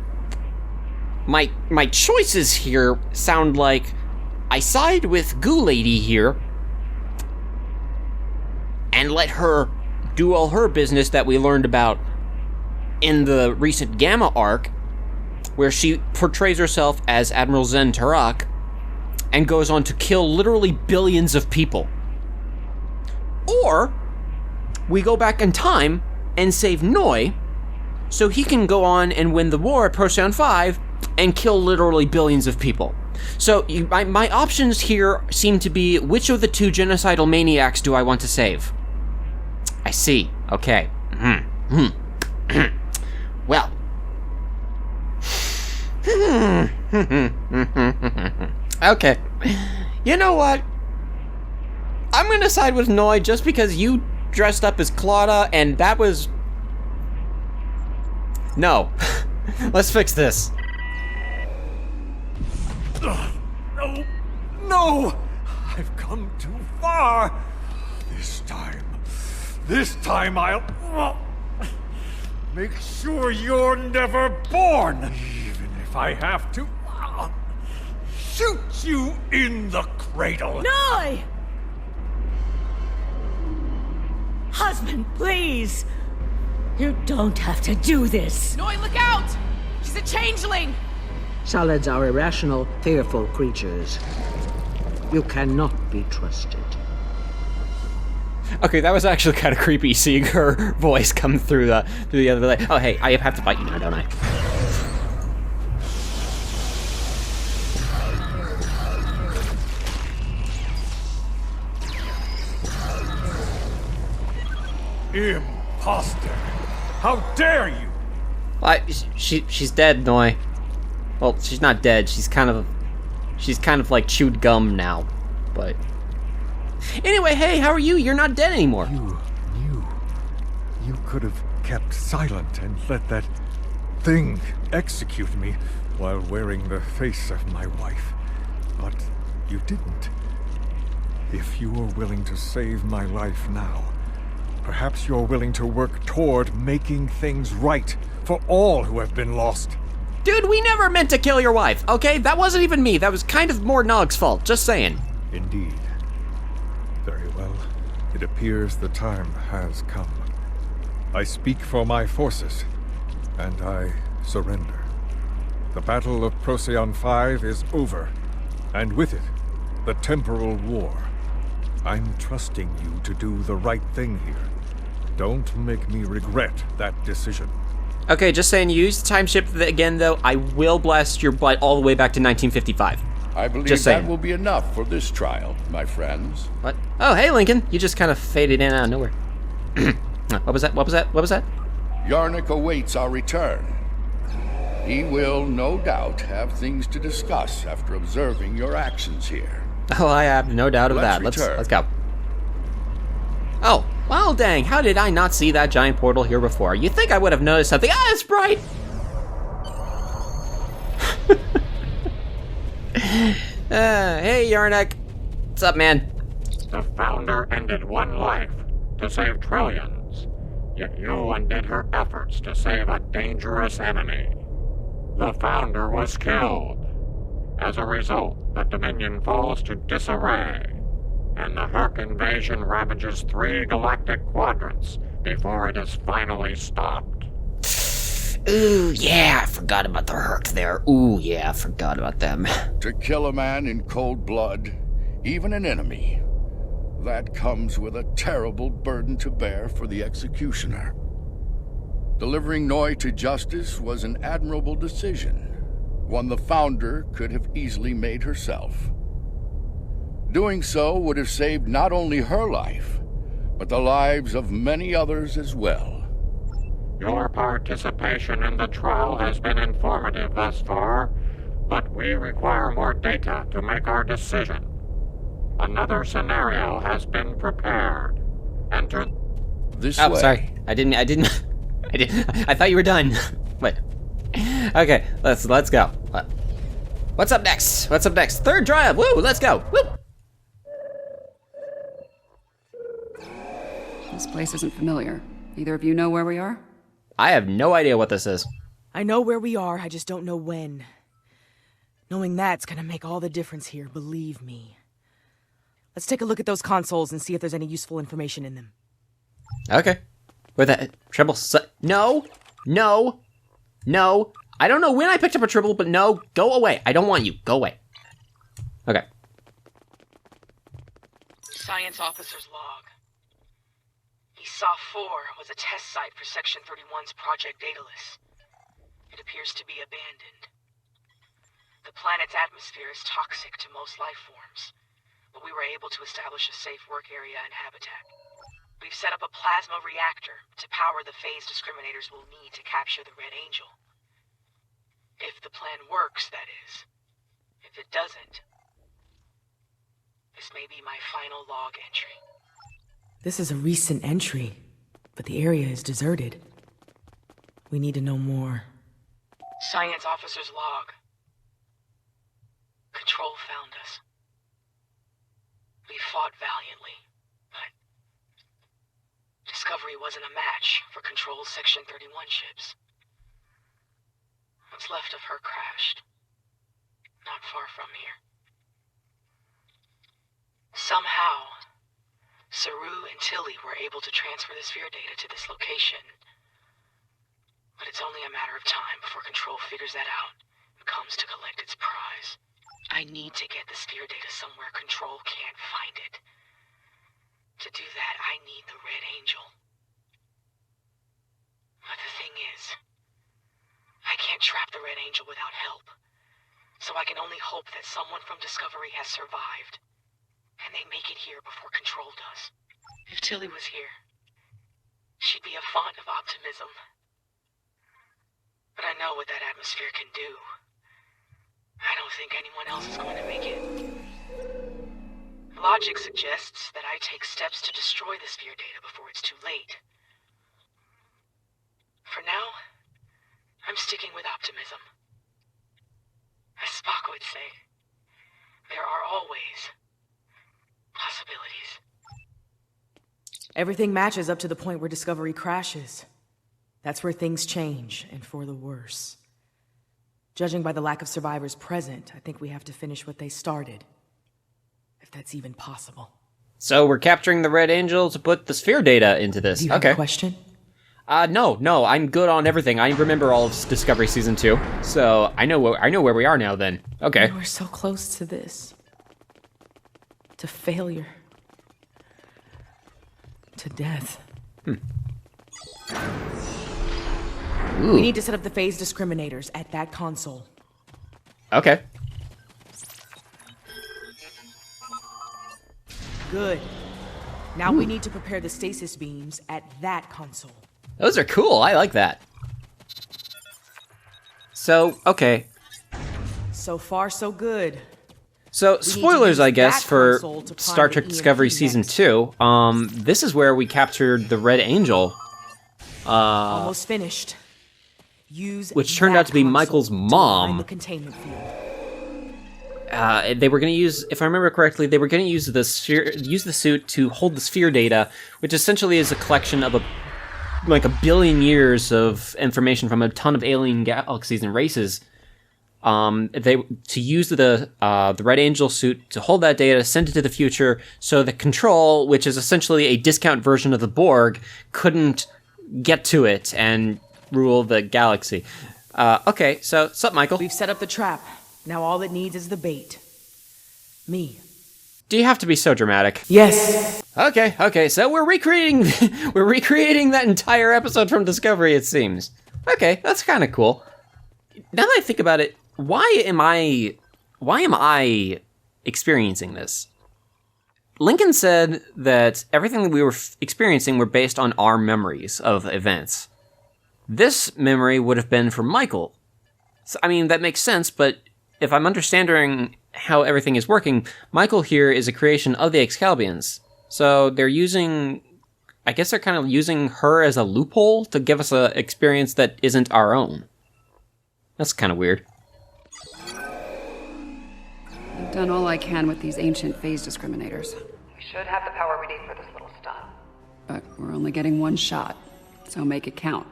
My choices here sound like I side with Goo Lady here and let her do all her business that we learned about in the recent Gamma arc, where she portrays herself as Admiral Zen Tarak and goes on to kill literally billions of people. Or we go back in time and save Noi so he can go on and win the war at Procyon 5 and kill literally billions of people. So my options here seem to be, which of the two genocidal maniacs do I want to save? I see. Okay. Well. Okay. You know what? I'm gonna side with Noi just because you dressed up as Claudia and that was... No. Let's fix this. No! No! I've come too far! This time I'll... make sure you're never born! Even if I have to... shoot you in the cradle! Noi! Husband, please! You don't have to do this! Noi, look out! She's a changeling! Solids are irrational, fearful creatures. You cannot be trusted. Okay, that was actually kind of creepy seeing her voice come through the other leg. Oh, hey, I have to fight you now, don't I? Imposter! How dare you! She's dead, Noi. Well, she's not dead. She's kind of like chewed gum now. But anyway, hey, how are you? You're not dead anymore. You could have kept silent and let that thing execute me while wearing the face of my wife. But you didn't. If you are willing to save my life now, perhaps you're willing to work toward making things right for all who have been lost. Dude, we never meant to kill your wife, okay? That wasn't even me. That was kind of more Nog's fault, just saying. Indeed. Very well. It appears the time has come. I speak for my forces, and I surrender. The Battle of Procyon 5 is over, and with it, the Temporal War. I'm trusting you to do the right thing here. Don't make me regret that decision. Okay, just saying, you use the time ship again, though, I will blast your butt all the way back to 1955. I believe that will be enough for this trial, my friends. What? Oh, hey, Lincoln. You just kind of faded in out of nowhere. What was that? Yarnik awaits our return. He will, no doubt, have things to discuss after observing your actions here. Oh, I have no doubt of that. Let's go. Oh, well, dang, how did I not see that giant portal here before? You'd think I would have noticed something. Ah, it's bright! Hey, Yarnik. What's up, man? The Founder ended one life to save trillions, yet you undid her efforts to save a dangerous enemy. The Founder was killed. As a result, the Dominion falls to disarray, and the Herc invasion ravages 3 galactic quadrants before it is finally stopped. Ooh, yeah, I forgot about the Herc there. Ooh, yeah, I forgot about them. To kill a man in cold blood, even an enemy, that comes with a terrible burden to bear for the executioner. Delivering Noi to justice was an admirable decision, one the Founder could have easily made herself. Doing so would have saved not only her life, but the lives of many others as well. Your participation in the trial has been informative thus far, but we require more data to make our decision. Another scenario has been prepared. Enter... This Oh, way. sorry. I didn't. I thought you were done. Wait. Okay, let's go. What's up next? What's up next? Third drive. Woo, let's go. Woo. This place isn't familiar. Either of you know where we are? I have no idea what this is. I know where we are, I just don't know when. Knowing that's gonna make all the difference here, believe me. Let's take a look at those consoles and see if there's any useful information in them. Okay. With that triple no. I don't know when I picked up a triple, but no, go away. I don't want you. Go away. Okay. Science officer's log. ESA-4 was a test site for Section 31's Project Daedalus. It appears to be abandoned. The planet's atmosphere is toxic to most life forms, but we were able to establish a safe work area and habitat. We've set up a plasma reactor to power the phase discriminators we'll need to capture the Red Angel. If the plan works, that is. If it doesn't, this may be my final log entry. This is a recent entry, but the area is deserted. We need to know more. Science officer's log. Control found us. We fought valiantly, but Discovery wasn't a match for Control's Section 31 ships. What's left of her crashed, not far from here. Somehow, Saru and Tilly were able to transfer the sphere data to this location. But it's only a matter of time before Control figures that out and comes to collect its prize. I need to get the sphere data somewhere Control can't find it. To do that, I need the Red Angel. But the thing is, I can't trap the Red Angel without help. So I can only hope that someone from Discovery has survived, and they make it here before Control does. If Tilly was here, she'd be a font of optimism. But I know what that atmosphere can do. I don't think anyone else is going to make it. Logic suggests that I take steps to destroy the sphere data before it's too late. For now, I'm sticking with optimism. As Spock would say, there are always possibilities. Everything matches up to the point where Discovery crashes. That's where things change, and for the worse. Judging by the lack of survivors present, I think we have to finish what they started. If that's even possible. So we're capturing the Red Angel to put the sphere data into this. Do you have a question? No, I'm good on everything. I remember all of Discovery Season 2, so I know where we are now then. Okay. We're so close to this. To failure. To death. We need to set up the phase discriminators at that console. Okay. Good. Now we need to prepare the stasis beams at that console. Those are cool. I like that. So, okay. So far, so good. So, spoilers, I guess, for Star Trek Discovery Season 2. This is where we captured the Red Angel. Almost finished. Which turned out to be Michael's mom. The containment field. They were going to use, if I remember correctly, they were going to use the suit to hold the sphere data, which essentially is a collection of a billion years of information from a ton of alien galaxies and races. To use the Red Angel suit to hold that data, send it to the future, so the Control, which is essentially a discount version of the Borg, couldn't get to it and rule the galaxy. Okay, so, sup, Michael? We've set up the trap. Now all it needs is the bait. Me. Do you have to be so dramatic? Yes. Okay, so we're recreating that entire episode from Discovery, it seems. Okay, that's kind of cool. Now that I think about it, why am I experiencing this? Lincoln said that everything that we were experiencing were based on our memories of events. This memory would have been for Michael. So, I mean, that makes sense, but if I'm understanding how everything is working, Michael here is a creation of the Excalbians. So they're using... I guess they're kind of using her as a loophole to give us an experience that isn't our own. That's kind of weird. I've done all I can with these ancient phase discriminators. We should have the power we need for this little stunt. But we're only getting one shot, so make it count.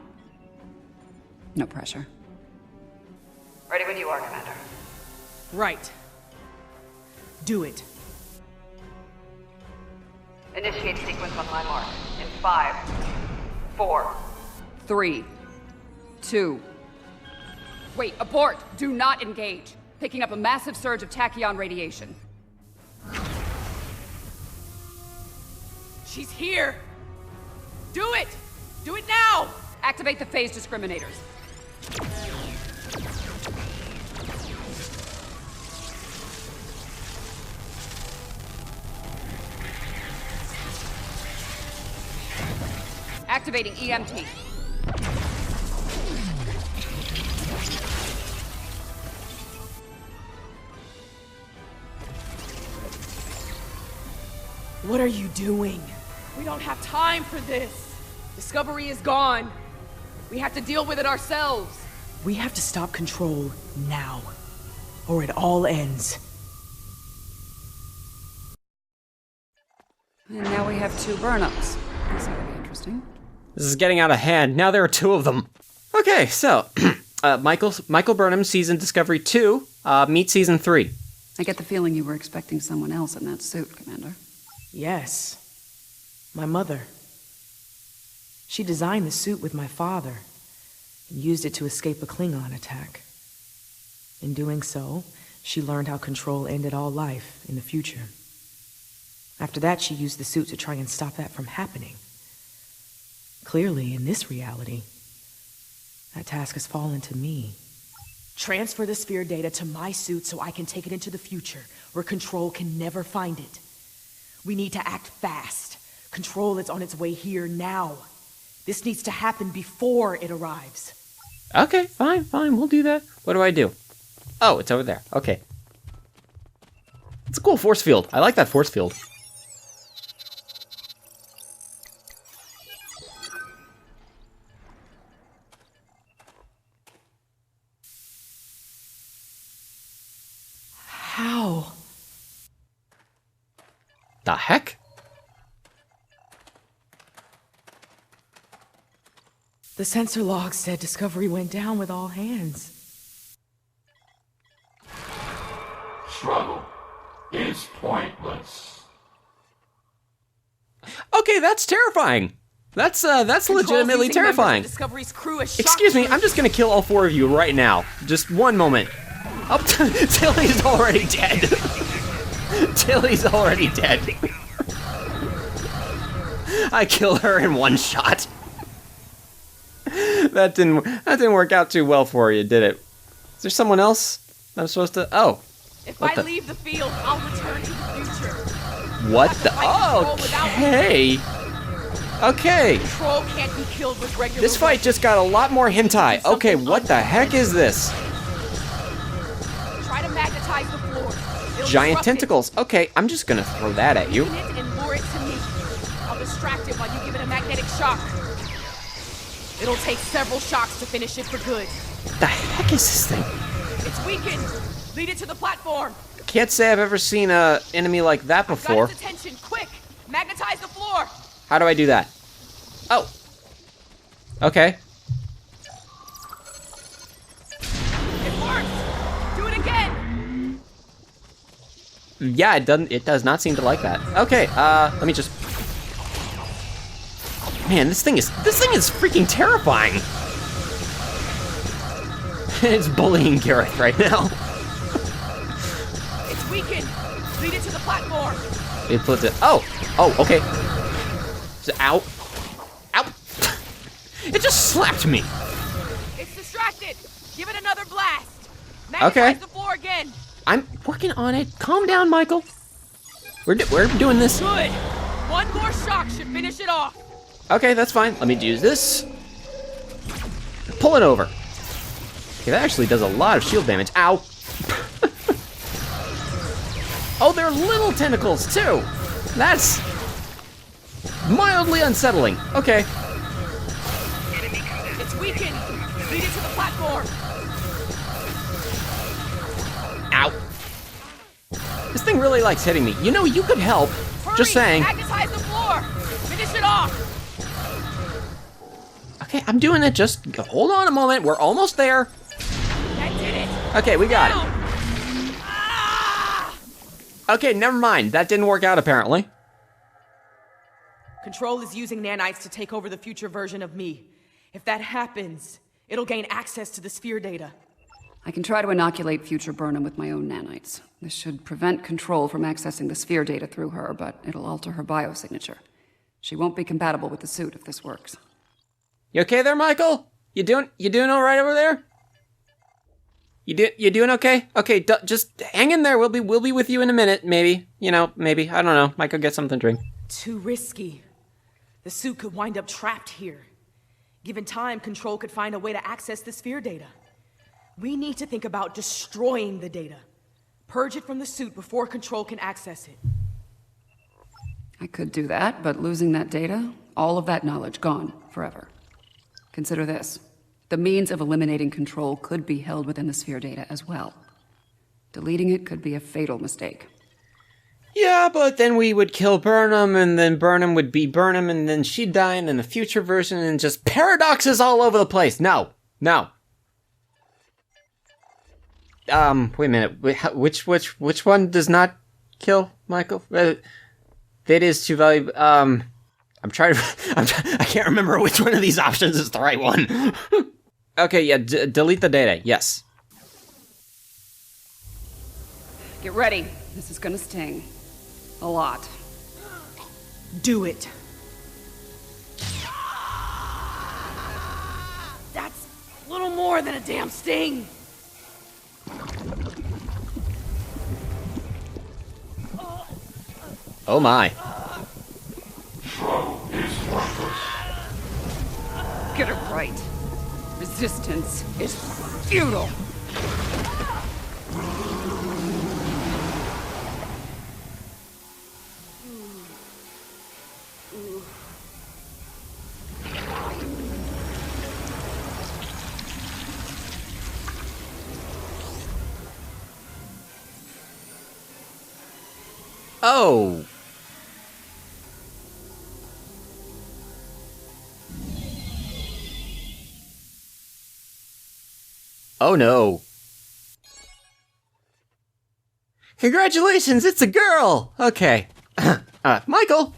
No pressure. Ready when you are, Commander. Right. Do it. Initiate sequence on my mark. In 5, 4, 3, 2. Wait, abort! Do not engage. Picking up a massive surge of tachyon radiation. She's here! Do it! Do it now! Activate the phase discriminators. Activating EMT. What are you doing? We don't have time for this. Discovery is gone. We have to deal with it ourselves. We have to stop Control now, or it all ends. And now we have 2 burn-ups. This ought to be interesting. This is getting out of hand. Now there are 2 of them. Okay, so Michael Burnham's season Discovery 2 meet season 3. I get the feeling you were expecting someone else in that suit, Commander. Yes. My mother. She designed the suit with my father and used it to escape a Klingon attack. In doing so, she learned how Control ended all life in the future. After that, she used the suit to try and stop that from happening. Clearly, in this reality, that task has fallen to me. Transfer the sphere data to my suit so I can take it into the future, where Control can never find it. We need to act fast. Control is on its way here now. This needs to happen before it arrives. Okay, fine, we'll do that. What do I do? Oh, it's over there. Okay. It's a cool force field. I like that force field. How? The heck? The sensor log said Discovery went down with all hands. Struggle is pointless. Okay, that's terrifying. That's legitimately terrifying. Discovery's crew as Excuse me, I'm just gonna kill all 4 of you right now. Just one moment. Oh, Tilly's already dead. Tilly's already dead. I killed her in one shot. That didn't work out too well for you, did it? Is there someone else I'm supposed to? Oh. If I leave the field, I'll return to the future. What the? Okay. Okay. Control can't be killed with regular. This fight just got a lot more hentai. Okay, what the heck is this? Try to magnetize the floor. Giant tentacles. Okay, I'm just gonna throw that at you. And lure it to me. I'll distract it while you give it a magnetic shock. It'll take several shocks to finish it for good. What the heck is this thing? It's weakened. Lead it to the platform. Can't say I've ever seen an enemy like that before. Got its attention. Quick! Magnetize the floor. How do I do that? Oh. Okay. It works. Do it again. Yeah, it does not seem to like that. Okay, let me just... Man, this thing is freaking terrifying. It's bullying Gareth right now. It's weakened. Lead it to the platform. It puts it... Oh, okay. So, ow. Ow. It just slapped me. It's distracted. Give it another blast. Magnetize the floor again. I'm working on it. Calm down, Michael. We're doing this. Good. One more shock should finish it off. Okay, that's fine. Let me use this. Pull it over. Okay, that actually does a lot of shield damage. Ow. Oh, they're little tentacles, too! That's mildly unsettling. Okay. It's weakened! Lead it to the platform! Ow. This thing really likes hitting me. You know, you could help. Hurry! Just saying. Magnetize the floor! Finish it off! Okay, I'm doing it. Just hold on a moment. We're almost there. That did it! Okay, we got it. Ah! Okay, never mind. That didn't work out, apparently. Control is using nanites to take over the future version of me. If that happens, it'll gain access to the sphere data. I can try to inoculate future Burnham with my own nanites. This should prevent Control from accessing the sphere data through her, but it'll alter her biosignature. She won't be compatible with the suit if this works. You okay there, Michael? You doing all right over there? You doing okay? Okay, just hang in there. We'll be with you in a minute, maybe. You know, maybe. I don't know. Might go get something to drink. Too risky. The suit could wind up trapped here. Given time, Control could find a way to access the sphere data. We need to think about destroying the data. Purge it from the suit before Control can access it. I could do that, but losing that data, all of that knowledge gone forever. Consider this. The means of eliminating Control could be held within the sphere data as well. Deleting it could be a fatal mistake. Yeah, but then we would kill Burnham, and then Burnham would be Burnham, and then she'd die, and then the future version, and just paradoxes all over the place. No. Wait a minute. Which one does not kill Michael? That is too valuable. I can't remember which one of these options is the right one. Okay, yeah, delete the data, yes. Get ready. This is gonna sting. A lot. Do it. That's a little more than a damn sting. Oh my. Get it right. Resistance is futile. Oh. Oh no. Congratulations, it's a girl! Okay. Michael!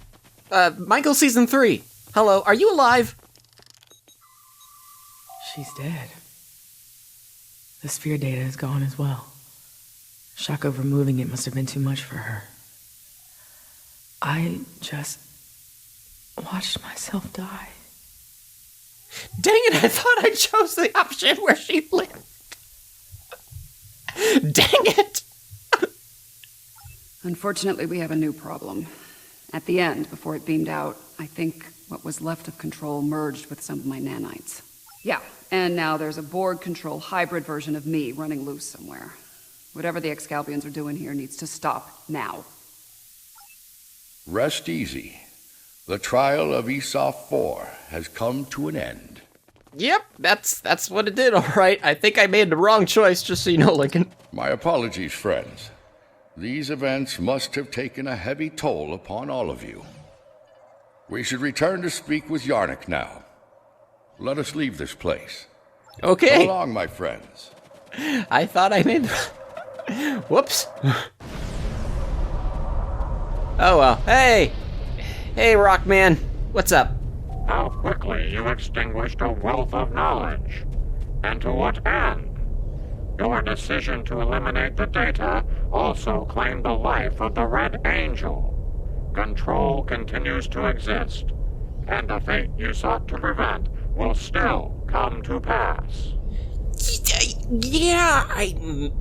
Michael season 3. Hello, are you alive? She's dead. The sphere data is gone as well. Shock of removing it must have been too much for her. I just watched myself die. Dang it, I thought I chose the option where she lived. Dang it! Unfortunately, we have a new problem. At the end, before it beamed out, I think what was left of Control merged with some of my nanites. Yeah, and now there's a Borg Control hybrid version of me running loose somewhere. Whatever the Excalbians are doing here needs to stop now. Rest easy. The trial of Nyzam45 has come to an end. Yep, that's what it did, alright. I think I made the wrong choice, just so you know, Lincoln. My apologies, friends. These events must have taken a heavy toll upon all of you. We should return to speak with Yarnik now. Let us leave this place. Okay. So long, my friends. I thought I made the... Whoops. Oh well. Hey! Hey, Rockman. What's up? How quickly you extinguished a wealth of knowledge. And to what end? Your decision to eliminate the data also claimed the life of the Red Angel. Control continues to exist, and the fate you sought to prevent will still come to pass. Yeah,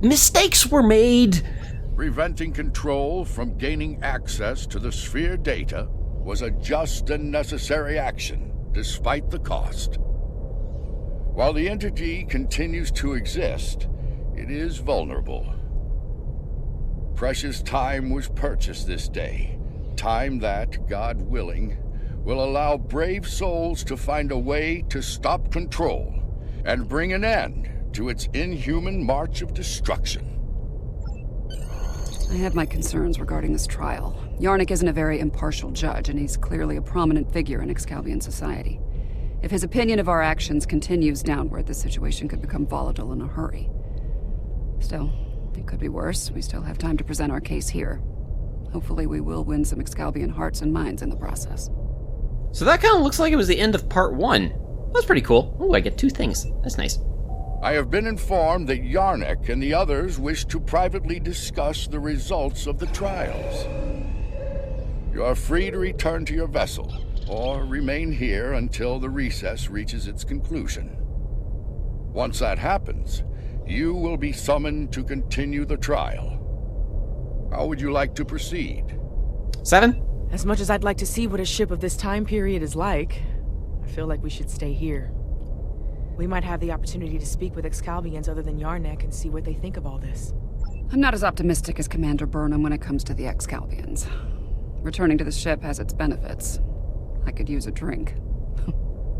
mistakes were made. Preventing Control from gaining access to the sphere data was a just and necessary action, despite the cost. While the entity continues to exist, it is vulnerable. Precious time was purchased this day. Time that, God willing, will allow brave souls to find a way to stop control and bring an end to its inhuman march of destruction. I have my concerns regarding this trial. Yarnik isn't a very impartial judge, and he's clearly a prominent figure in Excalbian society. If his opinion of our actions continues downward, the situation could become volatile in a hurry. Still, it could be worse. We still have time to present our case here. Hopefully we will win some Excalbian hearts and minds in the process. So that kind of looks like it was the end of part 1. That's pretty cool. Oh, I get 2 things. That's nice. I have been informed that Yarnik and the others wish to privately discuss the results of the trials. You are free to return to your vessel, or remain here until the recess reaches its conclusion. Once that happens, you will be summoned to continue the trial. How would you like to proceed? 7? As much as I'd like to see what a ship of this time period is like, I feel like we should stay here. We might have the opportunity to speak with Excalbians other than Yarnik and see what they think of all this. I'm not as optimistic as Commander Burnham when it comes to the Excalbians. Returning to the ship has its benefits. I could use a drink.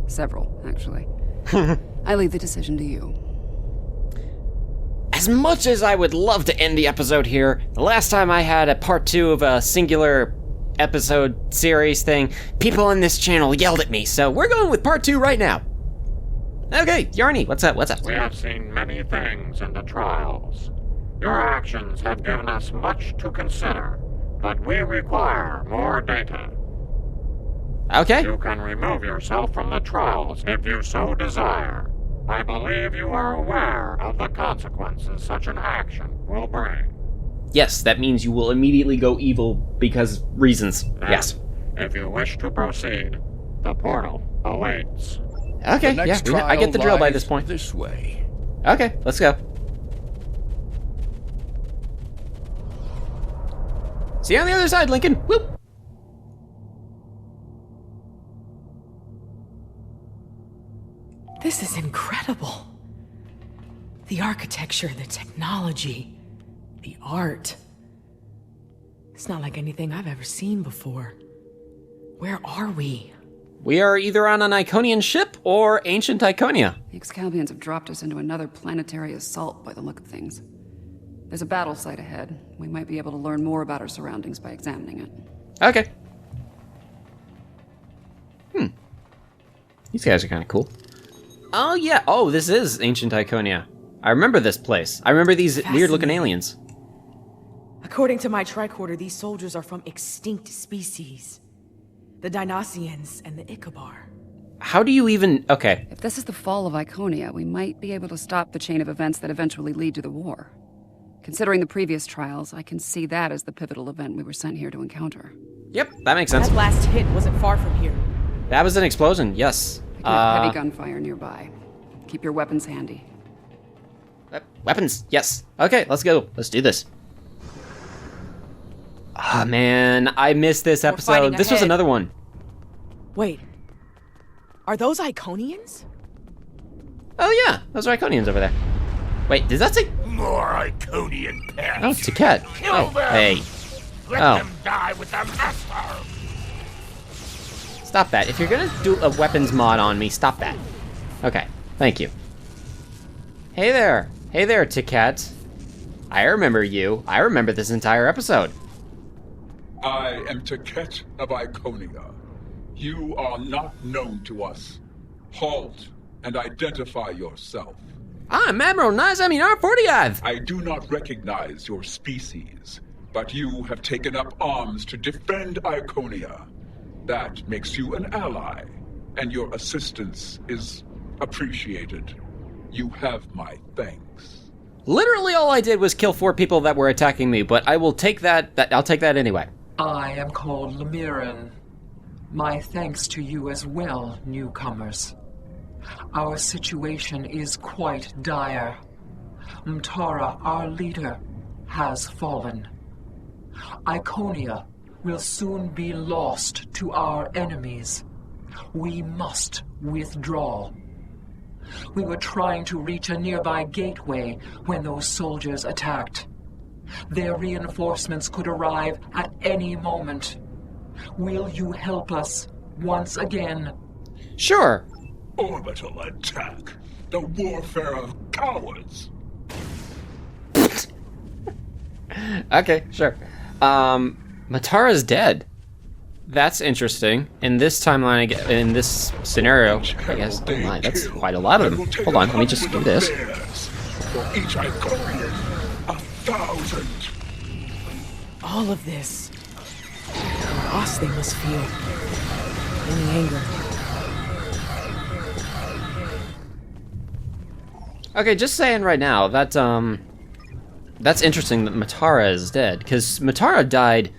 Several, actually. I leave the decision to you. As much as I would love to end the episode here, the last time I had a part 2 of a singular episode series thing, people on this channel yelled at me, so we're going with part 2 right now. Okay, Yarny, what's up? We have seen many things in the trials. Your actions have given us much to consider, but we require more data. Okay. You can remove yourself from the trials if you so desire. I believe you are aware of the consequences such an action will bring. Yes, that means you will immediately go evil because reasons. And yes. If you wish to proceed, the portal awaits. Okay, yeah, I get the drill by this point. This way. Okay, let's go. See you on the other side, Lincoln. Whoop. This is incredible. The architecture, the technology, the art. It's not like anything I've ever seen before. Where are we? We are either on an Iconian ship or ancient Iconia. The Excalbians have dropped us into another planetary assault by the look of things. There's a battle site ahead. We might be able to learn more about our surroundings by examining it. Okay. These guys are kind of cool. Oh, yeah. Oh, this is ancient Iconia. I remember this place. I remember these weird-looking aliens. According to my tricorder, these soldiers are from extinct species. The Dynasians and the Ikabar. How do you even... Okay. If this is the Fall of Iconia, we might be able to stop the chain of events that eventually lead to the war. Considering the previous trials, I can see that as the pivotal event we were sent here to encounter. Yep, that makes sense. That last hit wasn't far from here. That was an explosion, yes. Heavy gunfire nearby. Keep your weapons handy. Weapons, yes. Okay, let's go. Let's do this. Ah, man, I missed this episode. This was another one. Wait. Are those Iconians? Oh, yeah. Those are Iconians over there. Wait, does that say... More Iconian pets. Oh, it's a cat. Kill them. Hey. Let them die with their master. Stop that. If you're gonna do a weapons mod on me, stop that. Okay, thank you. Hey there. Hey there, Ticket. I remember you. I remember this entire episode. I am Ticket of Iconia. You are not known to us. Halt and identify yourself. I'm Admiral Nyzam45. I do not recognize your species, but you have taken up arms to defend Iconia. That makes you an ally, and your assistance is appreciated. You have my thanks. Literally all I did was kill 4 people that were attacking me, but I will take that. I'll take that anyway. I am called Lemiran. My thanks to you as well, newcomers. Our situation is quite dire. Mtara, our leader, has fallen. Iconia will soon be lost to our enemies. We must withdraw. We were trying to reach a nearby gateway when those soldiers attacked. Their reinforcements could arrive at any moment. Will you help us once again? Sure. Orbital attack. The warfare of cowards. Okay, sure. Matara's dead. That's interesting. In this timeline, in this scenario, I guess. Oh my, that's quite a lot of them. Hold on, let me just do this. For each Iconian, 1,000. All of this. The loss they must feel. And the anger. Okay, just saying right now, that's interesting that Matara is dead, because Matara died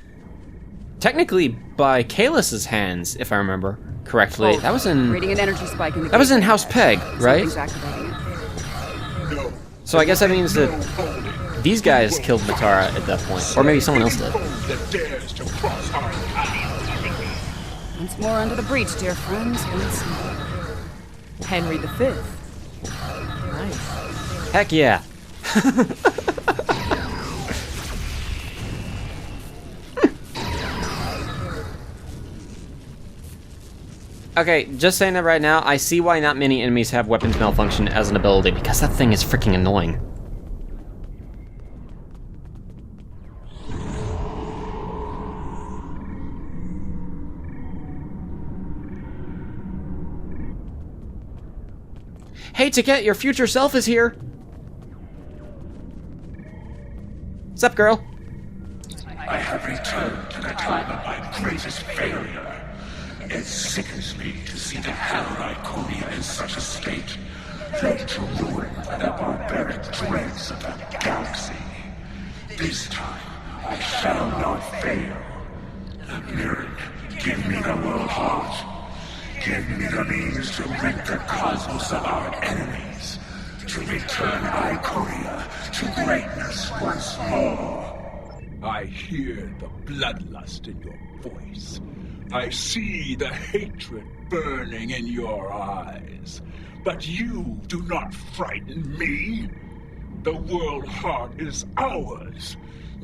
technically by Kaelus's hands, if I remember correctly. That was in... Reading an energy spike in the That was in House Peg, right? Something's activating it. No. So I guess that means that these guys killed Matara at that point, or maybe someone else did. Once more under the breach, dear friends. Once more. Henry V. Nice. Heck yeah. Okay, just saying that right now, I see why not many enemies have weapons malfunction as an ability, because that thing is freaking annoying. Hey, Ticket, your future self is here! What's up, girl? I have returned to the time of my greatest failure. It sickens me to see the Fall of Iconia in such a state, laid to ruin by the barbaric dregs of the galaxy. This time, I shall not fail. Lyric, give me the world heart. Give me the means to rid the cosmos of our enemies, to return Iconia to greatness once more. I hear the bloodlust in your voice. I see the hatred burning in your eyes. But you do not frighten me. The world heart is ours.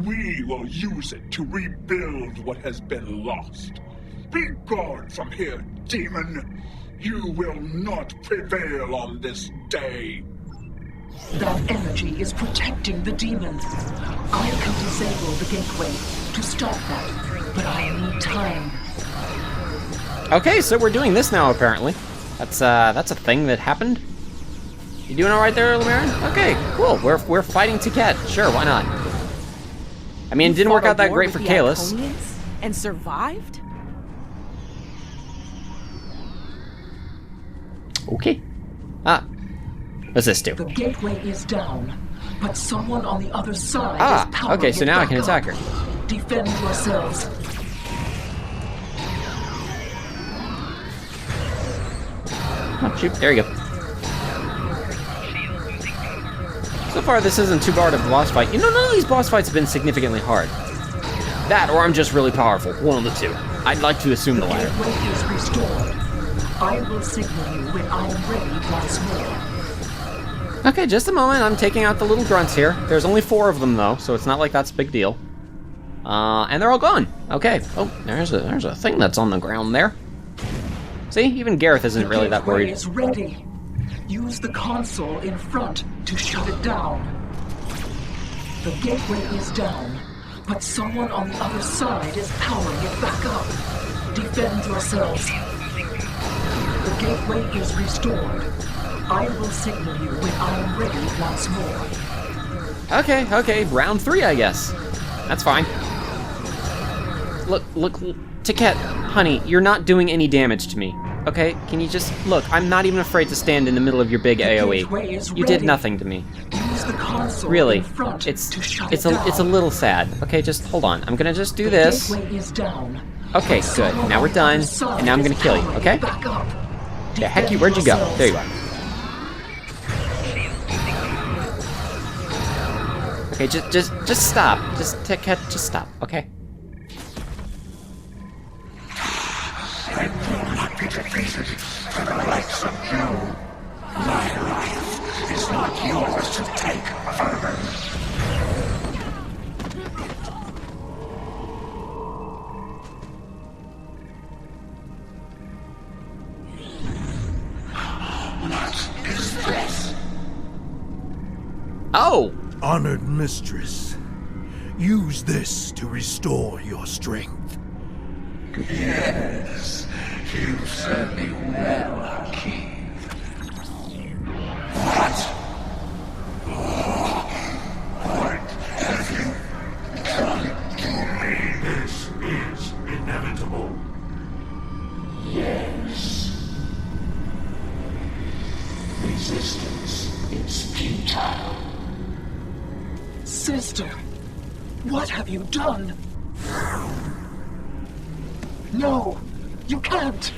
We will use it to rebuild what has been lost. Be gone from here, demon. You will not prevail on this day. That energy is protecting the demon. I can disable the gateway to stop that, but I need time. Okay, so we're doing this now, apparently. That's a thing that happened. You doing all right there, Lamiran? Okay, cool. We're fighting Ticket. Sure, why not? I mean, it didn't work out that great for Kaelus. And survived? Okay. What's this do? The gateway is down, but someone on the other side is powering okay, so now I can it attack back her. up. Defend yourselves. Oh, shoot, there you go. So far, this isn't too hard of a boss fight. You know, none of these boss fights have been significantly hard. That, or I'm just really powerful. One of the two. I'd like to assume the latter. The gateway is restored. I will signal you when I am ready once more. Okay, just a moment. I'm taking out the little grunts here. There's only 4 of them, though, so it's not like that's a big deal. And they're all gone. Okay. Oh, there's a thing that's on the ground there. See, even Gareth isn't really that worried. The gateway is ready. Use the console in front to shut it down. The gateway is down, but someone on the other side is powering it back up. Defend yourselves. The gateway is restored. I will signal you when I am ready once more. Okay, round 3, I guess. That's fine. Look, Ticket, honey, you're not doing any damage to me. Okay, can you just look? I'm not even afraid to stand in the middle of your big AOE. You did nothing to me. Use the console really, in front it's a little sad. Okay, just hold on. I'm gonna just do this. The gateway is down. Okay, good. Now we're done, and now I'm gonna kill you. Okay? Yeah, heck you. Where'd you go? There you are. Okay, just stop. Just stop. Okay. I will not be defeated for the likes of you. My life is not yours to take further. Honored mistress, use this to restore your strength. Yes, you serve me well, Hakeem. What have you done to me? This is inevitable. Yes. Resistance is futile. Sister, what have you done? No, you can't.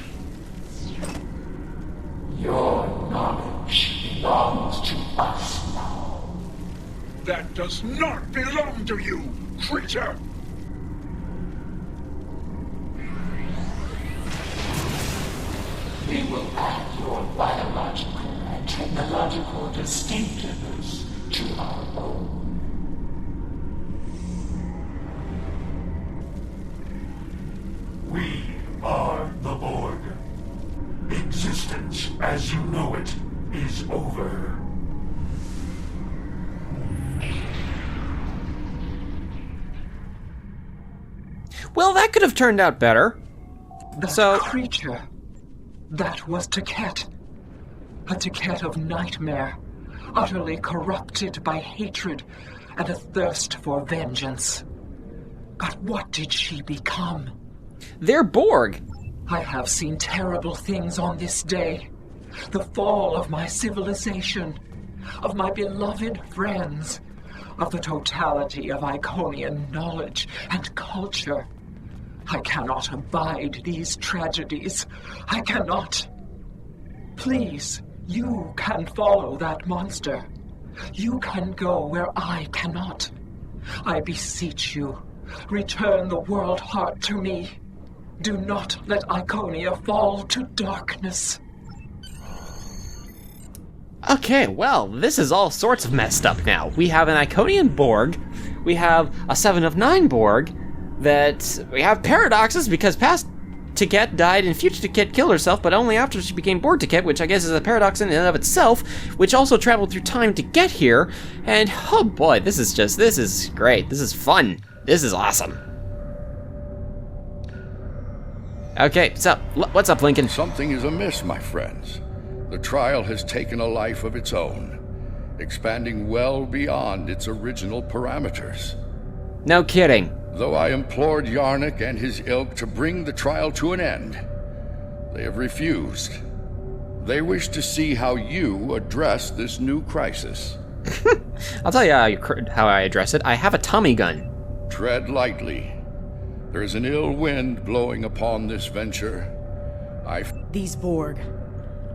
Your knowledge belongs to us now. That does not belong to you, creature! We will add your biological and technological distinctiveness to our own. We are the Borg. Existence as you know it is over. Well, that could have turned out better. That creature. That was Taket. A Taket of nightmare, utterly corrupted by hatred and a thirst for vengeance. But what did she become? They're Borg. I have seen terrible things on this day. The fall of my civilization, of my beloved friends, of the totality of Iconian knowledge and culture. I cannot abide these tragedies. I cannot. Please, you can follow that monster. You can go where I cannot. I beseech you, return the world heart to me. Do not let Iconia fall to darkness. Okay, well, this is all sorts of messed up now. We have an Iconian Borg, we have a 7 of 9 Borg, we have paradoxes because past Taket died and future Taket killed herself, but only after she became Borg Taket, which I guess is a paradox in and of itself, which also traveled through time to get here, and oh boy, this is great, this is fun, this is awesome. Okay, so, what's up, Lincoln? Something is amiss, my friends. The trial has taken a life of its own, expanding well beyond its original parameters. No kidding. Though I implored Yarnik and his ilk to bring the trial to an end, they have refused. They wish to see how you address this new crisis. I'll tell you how I address it. I have a Tommy gun. Tread lightly. There is an ill wind blowing upon this venture. These Borg,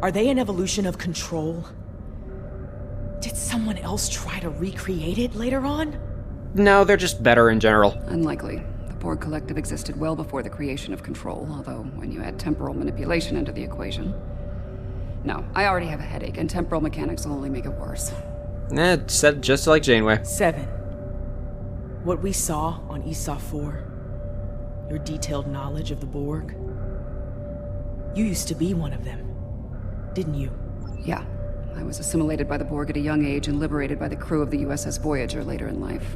are they an evolution of control? Did someone else try to recreate it later on? No, they're just better in general. Unlikely. The Borg Collective existed well before the creation of Control, although when you add temporal manipulation into the equation... No, I already have a headache, and temporal mechanics will only make it worse. Said just like Janeway. 7. What we saw on Esau 4, your detailed knowledge of the Borg, you used to be one of them, didn't you? Yeah. I was assimilated by the Borg at a young age and liberated by the crew of the USS Voyager later in life.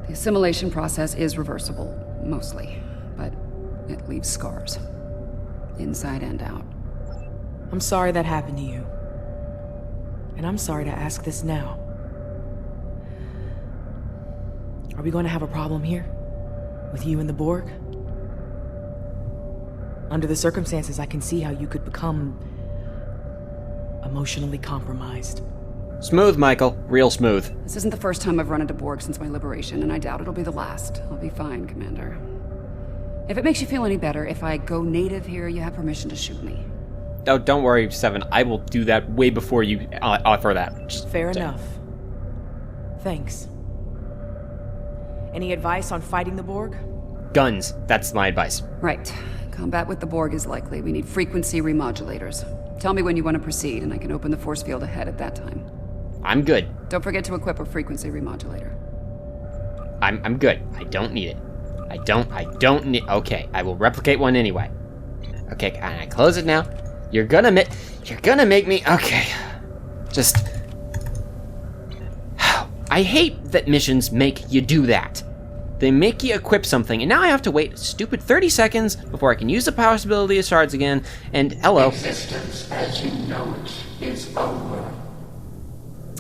The assimilation process is reversible, mostly, but it leaves scars. Inside and out. I'm sorry that happened to you. And I'm sorry to ask this now. Are we going to have a problem here? With you and the Borg? Under the circumstances, I can see how you could become... emotionally compromised. Smooth, Michael. Real smooth. This isn't the first time I've run into Borg since my liberation, and I doubt it'll be the last. I'll be fine, Commander. If it makes you feel any better, if I go native here, you have permission to shoot me. Oh, don't worry, 7. I will do that way before you offer that. Fair enough. Thanks. Any advice on fighting the Borg? Guns. That's my advice. Right. Combat with the Borg is likely. We need frequency remodulators. Tell me when you want to proceed, and I can open the force field ahead at that time. I'm good. Don't forget to equip a frequency remodulator. I'm good. I don't need it. I don't need... Okay, I will replicate one anyway. Okay, can I close it now? You're gonna make me... Okay. Just... I hate that missions make you do that. They make you equip something, and now I have to wait a stupid 30 seconds before I can use the possibility of shards again, and hello. Existence as you know it is over.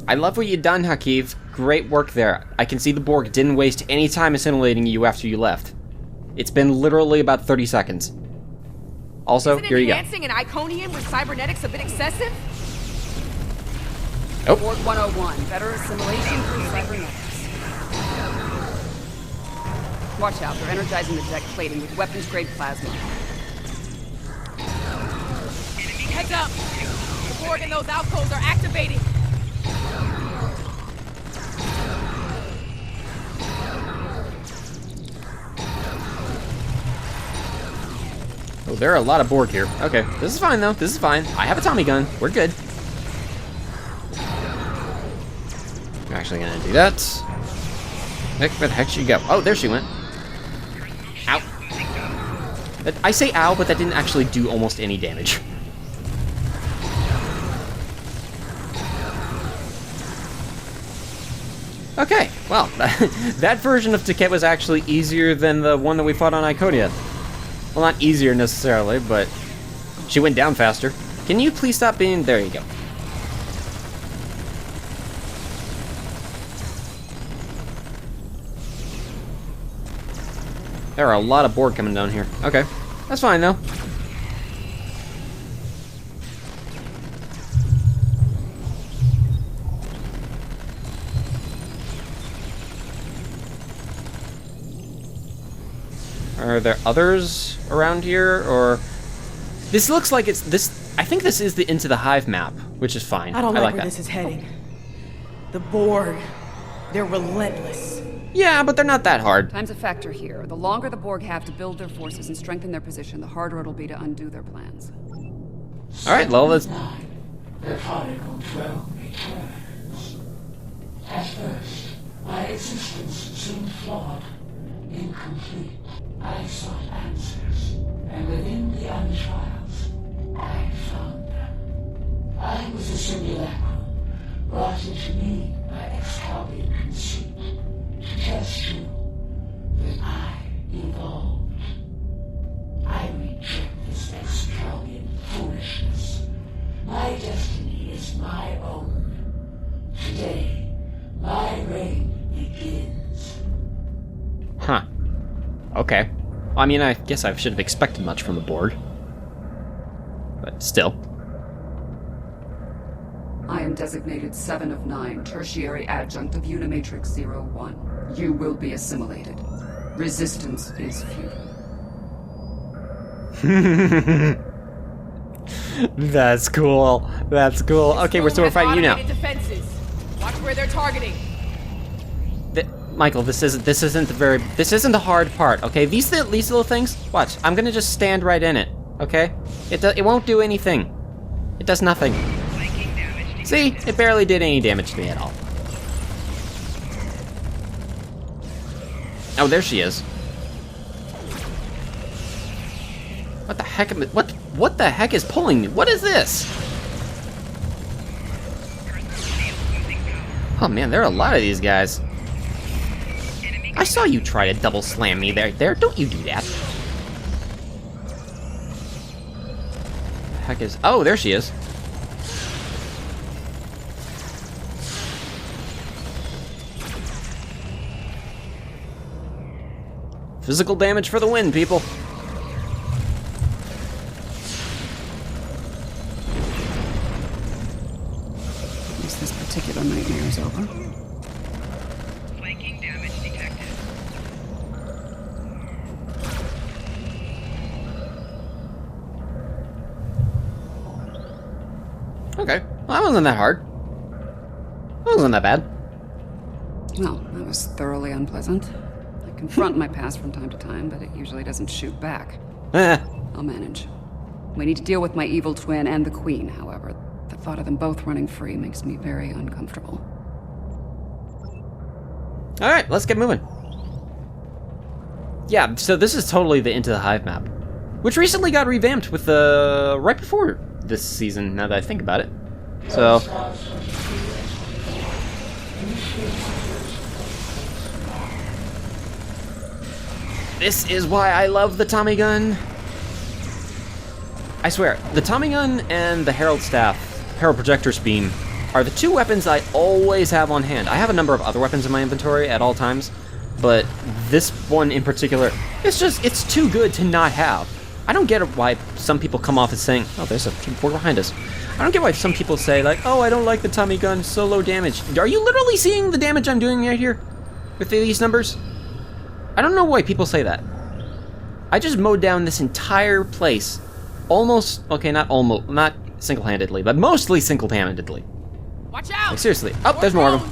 I love what you've done, Hakiv. Great work there. I can see the Borg didn't waste any time assimilating you after you left. It's been literally about 30 seconds. Also, here you go. Isn't enhancing an Iconian with cybernetics a bit excessive? Oh. Borg 101, better assimilation through cybernetics. Watch out, they're energizing the deck plating with weapons-grade plasma. Heads up! The Borg and those alcoves are activating! Oh, there are a lot of Borg here. Okay, this is fine though. This is fine. I have a Tommy gun. We're good. I'm actually gonna do that. Where the heck should you go? Oh, there she went. Ow. I say ow, but that didn't actually do almost any damage. Okay, well, that version of Taket was actually easier than the one that we fought on Iconia. Well, not easier necessarily, but she went down faster. Can you please stop being... There you go. There are a lot of Borg coming down here. Okay, that's fine though. Are there others around here, or... This looks like it's this... I think this is the Into the Hive map, which is fine. I don't like where that. this is heading. The Borg, they're relentless. Yeah, but they're not that hard. Time's a factor here. The longer the Borg have to build their forces and strengthen their position, the harder it'll be to undo their plans. Alright, well, let's... The prodigal 12 returns. At first, my existence seemed flawed, incomplete. I sought answers, and within the Untrials, I found them. I was a simulacrum, brought into me by Excalbian conceit, to test you. Then I evolved. I reject this Excalbian foolishness. My destiny is my own. Today, my reign begins. Huh. Okay. Well, I mean, I guess I should have expected much from the Borg. But still. I am designated 7 of 9, tertiary adjunct of Unimatrix 01. You will be assimilated. Resistance is futile. That's cool. That's cool. Okay, we're fighting you now. Defenses. Watch where they're targeting. Michael, this isn't the hard part, okay? These little things, watch. I'm gonna just stand right in it, okay? It won't do anything. It does nothing. See, it barely did any damage to me at all. Oh, there she is. What the heck? What the heck is pulling me? What is this? Oh man, there are a lot of these guys. I saw you try to double slam me there. Don't you do that. The heck is... Oh, there she is. Physical damage for the win, people. At least this particular nightmare is over. Okay, well, that wasn't that hard. That wasn't that bad. Well, that was thoroughly unpleasant. I confront my past from time to time, but it usually doesn't shoot back. I'll manage. We need to deal with my evil twin and the Queen, however. The thought of them both running free makes me very uncomfortable. Alright, let's get moving. Yeah, so this is totally the Into the Hive map, which recently got revamped with right before this season, now that I think about it. So This is why I love the Tommy gun. I swear, the Tommy gun and the Herald Staff, Herald Projector's Beam, are the two weapons I always have on hand. I have a number of other weapons in my inventory at all times, but this one in particular, it's too good to not have. I don't get why some people come off as saying, oh, there's a Borg behind us. I don't get why some people say, like, oh, I don't like the Tommy gun, so low damage. Are you literally seeing the damage I'm doing right here with these numbers? I don't know why people say that. I just mowed down this entire place. Almost, okay, not single-handedly, but mostly single-handedly. Watch out! Like, seriously. Oh, there's more of them.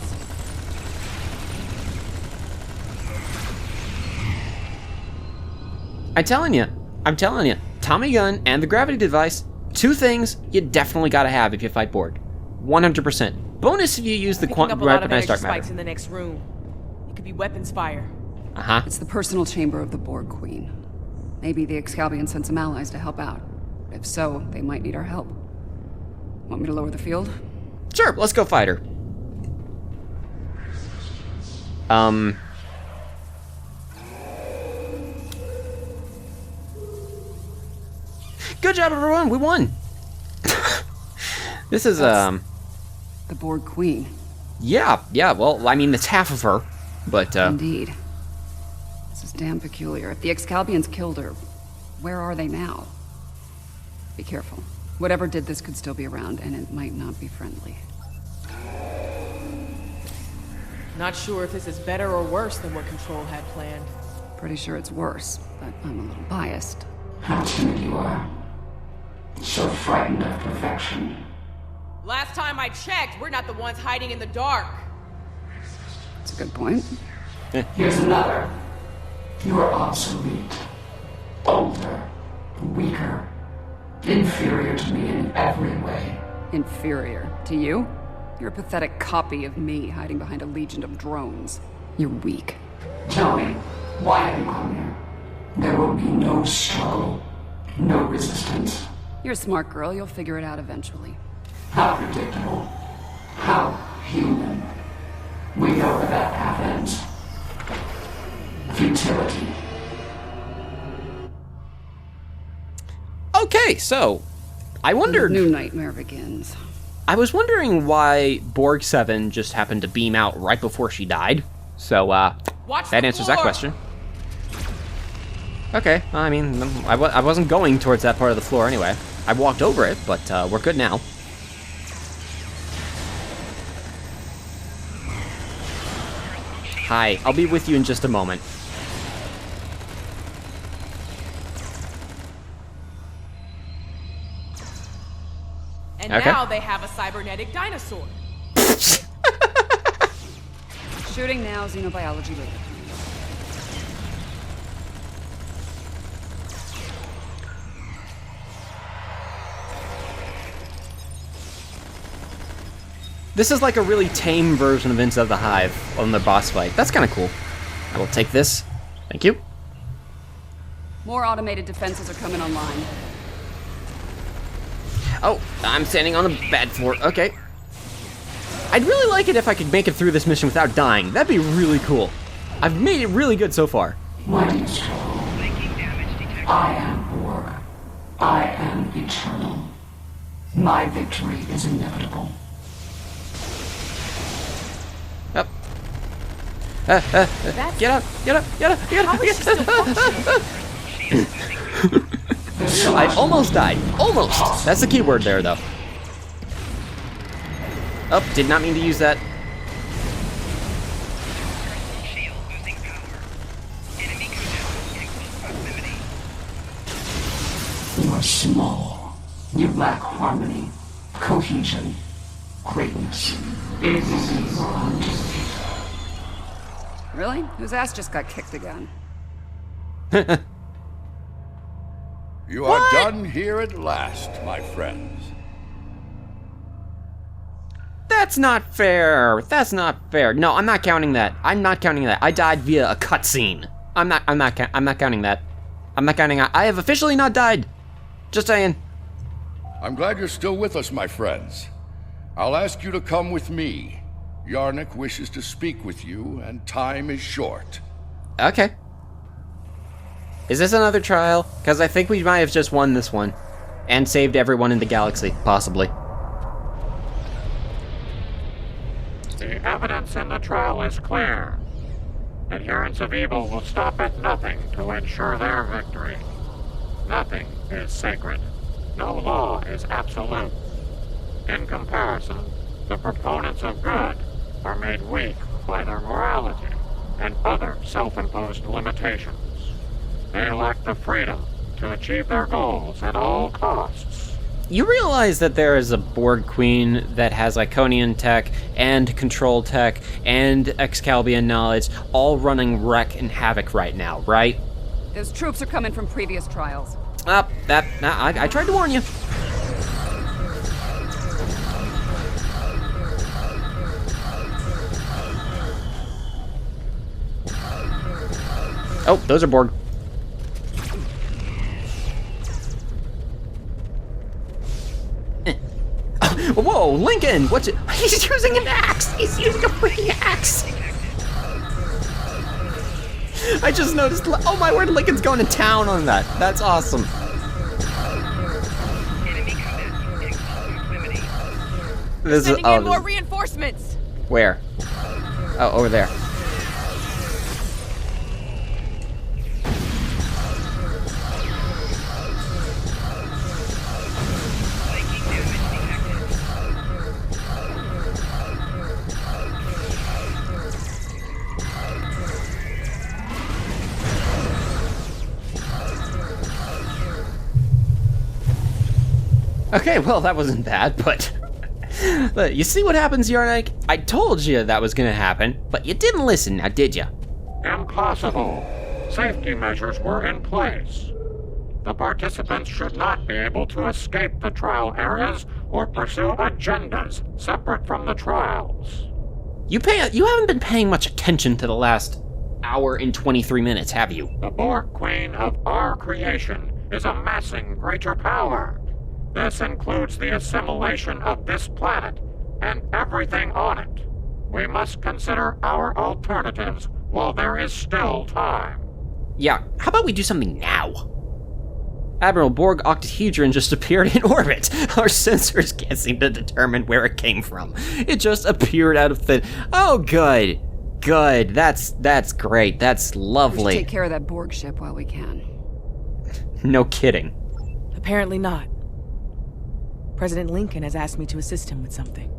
I'm telling you, Tommy gun and the gravity device, two things you definitely gotta have if you fight Borg. 100%. Bonus if you use the weaponized dark matter. Spikes in the next room. It could be weapons fire. Uh-huh. It's the personal chamber of the Borg Queen. Maybe the Excalbians sent some allies to help out. If so, they might need our help. Want me to lower the field? Sure, let's go fight her. Good job, everyone. We won. This is, The Borg Queen. Yeah, well, I mean, it's half of her, but, Indeed. This is damn peculiar. If the Excalbians killed her, where are they now? Be careful. Whatever did this could still be around, and it might not be friendly. Not sure if this is better or worse than what Control had planned. Pretty sure it's worse, but I'm a little biased. How timid you are. So frightened of perfection. Last time I checked, we're not the ones hiding in the dark. That's a good point. Here's another. You are obsolete. Older. Weaker. Inferior to me in every way. Inferior? To you? You're a pathetic copy of me hiding behind a legion of drones. You're weak. Tell me, why have you come here? There will be no struggle. No resistance. You're a smart girl. You'll figure it out eventually. How predictable. How human. We know where that path ends. Futility. Okay, so I wondered. New nightmare begins. I was wondering why Borg 7 just happened to beam out right before she died. So, that answers that question. Okay, I mean, I wasn't going towards that part of the floor anyway. I walked over it, but we're good now. Hi, I'll be with you in just a moment. And now they have a cybernetic dinosaur. Shooting now, xenobiology later. This is like a really tame version of Inside the Hive on the boss fight. That's kind of cool. I will take this. Thank you. More automated defenses are coming online. Oh, I'm standing on the bad floor. Okay. I'd really like it if I could make it through this mission without dying. That'd be really cool. I've made it really good so far. Why do you struggle? I am Borg. I am eternal. My victory is inevitable. Up. Get up, get up, get up, get up, get up. I almost died. Almost. That's the key word there, though. Oh, did not mean to use that. You are small. You lack harmony, cohesion, greatness. Really? Whose ass just got kicked again? You are done here at last, my friends. That's not fair. That's not fair. No, I'm not counting that. I'm not counting that. I died via a cutscene. I'm not counting that. I'm not counting. I have officially not died. Just saying. I'm glad you're still with us, my friends. I'll ask you to come with me. Yarnik wishes to speak with you, and time is short. Okay. Is this another trial? Because I think we might have just won this one. And saved everyone in the galaxy, possibly. The evidence in the trial is clear. Adherents of evil will stop at nothing to ensure their victory. Nothing is sacred. No law is absolute. In comparison, the proponents of good are made weak by their morality and other self-imposed limitations. They lack the freedom to achieve their goals at all costs. You realize that there is a Borg Queen that has Iconian tech and control tech and Excalbian knowledge all running wreck and havoc right now, right? Those troops are coming from previous trials. I tried to warn you. Oh, those are Borg. Whoa, Lincoln! What's it? He's using an axe! He's using a freaking axe! I just noticed. Oh my word, Lincoln's going to town on that. That's awesome. Sending in more reinforcements. Where? Oh, over there. Okay, well, that wasn't bad, but you see what happens, Yarnak? I told you that was gonna happen, but you didn't listen, now did you? Impossible. Safety measures were in place. The participants should not be able to escape the trial areas or pursue agendas separate from the trials. You haven't been paying much attention to the last hour and 23 minutes, have you? The Borg Queen of our creation is amassing greater power. This includes the assimilation of this planet and everything on it. We must consider our alternatives while there is still time. Yeah, how about we do something now? Admiral, Borg octahedron just appeared in orbit. Our sensors can't seem to determine where it came from. It just appeared out of thin. Oh, good. Good. That's great. That's lovely. We should take care of that Borg ship while we can. No kidding. Apparently not. President Lincoln has asked me to assist him with something.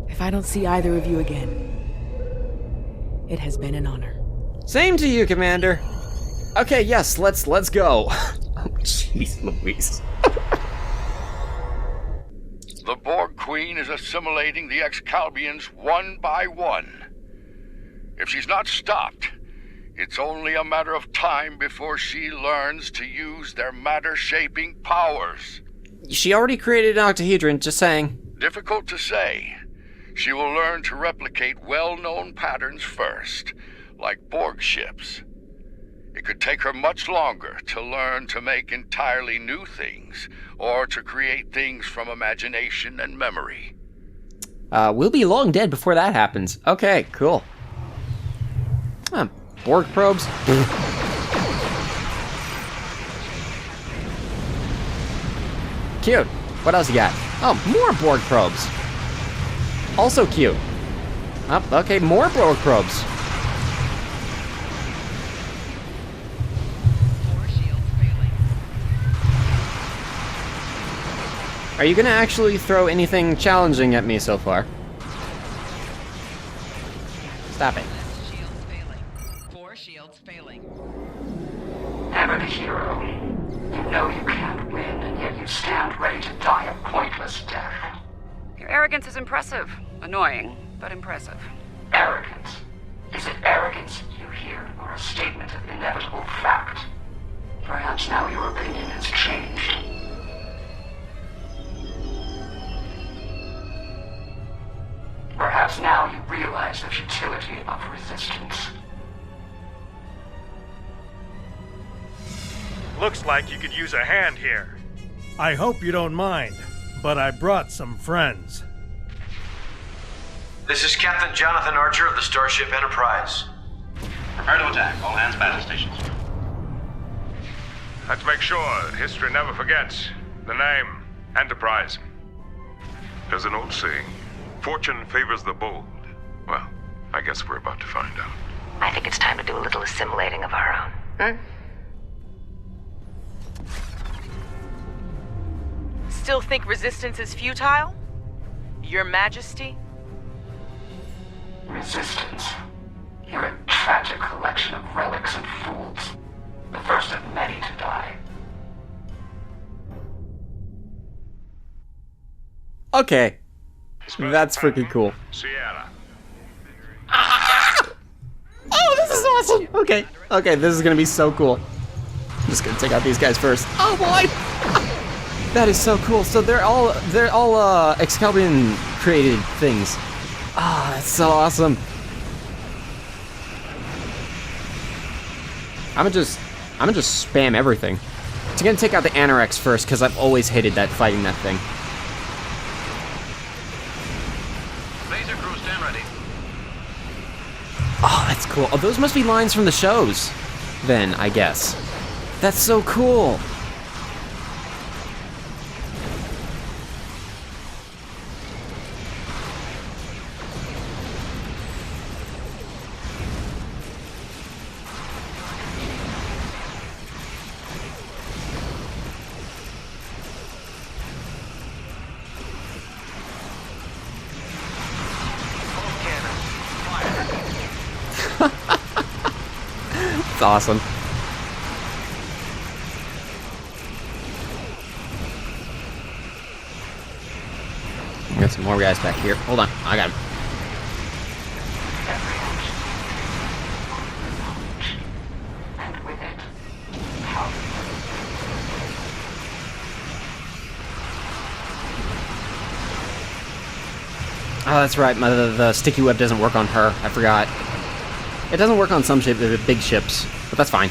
If I don't see either of you again, it has been an honor. Same to you, Commander. Okay, yes, let's go. Oh, jeez Louise. The Borg Queen is assimilating the Excalbians one by one. If she's not stopped, it's only a matter of time before she learns to use their matter-shaping powers. She already created an octahedron, just saying. Difficult to say. She will learn to replicate well-known patterns first, like Borg ships. It could take her much longer to learn to make entirely new things, or to create things from imagination and memory. We'll be long dead before that happens. Okay, cool. Borg probes. Cute. What else you got? Oh, more Borg probes. Also cute. Oh, okay, more Borg probes. Are you gonna actually throw anything challenging at me so far? Stop it. Ever the hero. You know you can't win, and yet you stand ready to die a pointless death. Your arrogance is impressive. Annoying, but impressive. Arrogance? Is it arrogance you hear, or a statement of inevitable fact? Perhaps now your opinion has changed. Perhaps now you realize the futility of resistance. Looks like you could use a hand here. I hope you don't mind, but I brought some friends. This is Captain Jonathan Archer of the Starship Enterprise. Prepare to attack. All hands battle stations. Let's make sure that history never forgets the name Enterprise. There's an old saying, fortune favors the bold. Well, I guess we're about to find out. I think it's time to do a little assimilating of our own. Still think resistance is futile? Your Majesty? Resistance. You're a tragic collection of relics and fools. The first of many to die. Okay. That's freaking cool. Sierra. Oh, this is awesome! Okay, this is gonna be so cool. I'm just gonna take out these guys first. Oh boy! That is so cool. So they're all Excalbian created things. Ah, that's so awesome. I'm gonna just spam everything. So I'm gonna take out the Anorex first, because I've always hated that fighting that thing. Laser crew, stand ready. Oh, that's cool. Oh, those must be lines from the shows, then, I guess. That's so cool. It's awesome. Got some more guys back here. Hold on, I got him. Oh, that's right. The sticky web doesn't work on her. I forgot. It doesn't work on some big ships, but that's fine.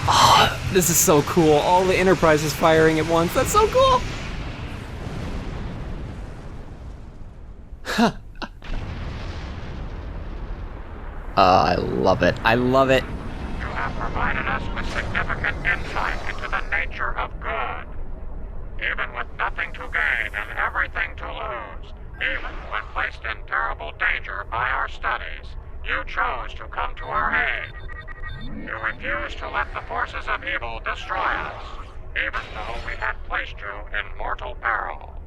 Oh, this is so cool. All the Enterprise is firing at once. That's so cool. I love it. I love it. You have provided us with significant insight into the nature of good. Even with nothing to gain and everything to lose, even when placed in terrible danger by our studies, you chose to come to our aid. You refused to let the forces of evil destroy us, even though we had placed you in mortal peril.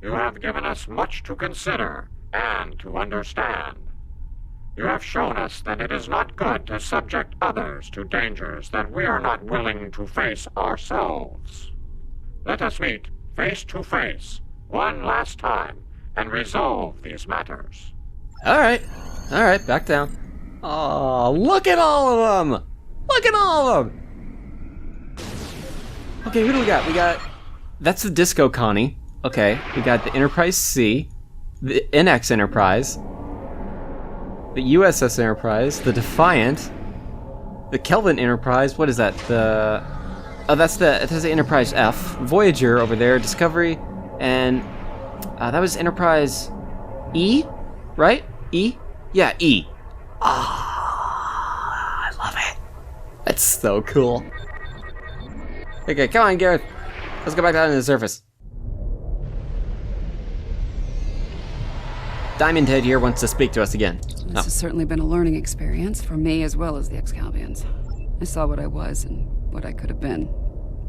You have given us much to consider and to understand. You have shown us that it is not good to subject others to dangers that we are not willing to face ourselves. Let us meet face to face one last time and resolve these matters. Alright, back down. Oh, look at all of them! Look at all of them! Okay, who do we got? We got... That's the Disco Connie. Okay, we got the Enterprise C, the NX Enterprise, the USS Enterprise, the Defiant, the Kelvin Enterprise, what is that? That's the Enterprise F, Voyager over there, Discovery, and that was Enterprise E, right? E? Yeah, E. Ah, I love it. That's so cool. Okay, come on, Gareth. Let's go back down to the surface. Diamond Head here wants to speak to us again. This has certainly been a learning experience for me as well as the Excalbians. I saw what I was and what I could have been,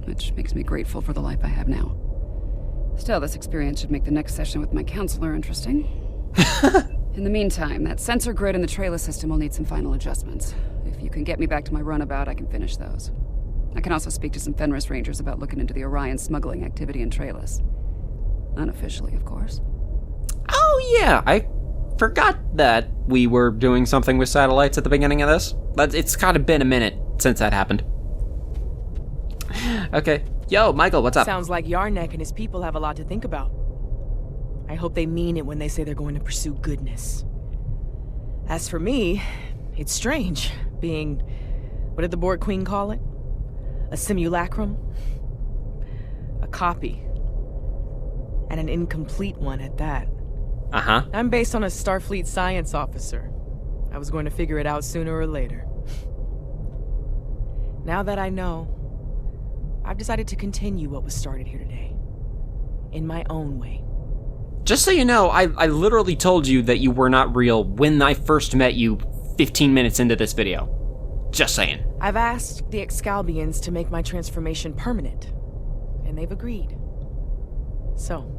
which makes me grateful for the life I have now. Still, this experience should make the next session with my counselor interesting. In the meantime, that sensor grid in the Trailer system will need some final adjustments. If you can get me back to my runabout, I can finish those. I can also speak to some Fenris Rangers about looking into the Orion smuggling activity in Trailus. Unofficially, of course. Oh yeah, I forgot that we were doing something with satellites at the beginning of this. But it's kind of been a minute since that happened. Okay. Yo, Michael, what's up? Sounds like Yarnek and his people have a lot to think about. I hope they mean it when they say they're going to pursue goodness. As for me, it's strange being, what did the Borg Queen call it? A simulacrum? A copy. And an incomplete one at that. Uh-huh. I'm based on a Starfleet science officer. I was going to figure it out sooner or later. Now that I know, I've decided to continue what was started here today. In my own way. Just so you know, I literally told you that you were not real when I first met you 15 minutes into this video. Just saying. I've asked the Excalbians to make my transformation permanent, and they've agreed. So,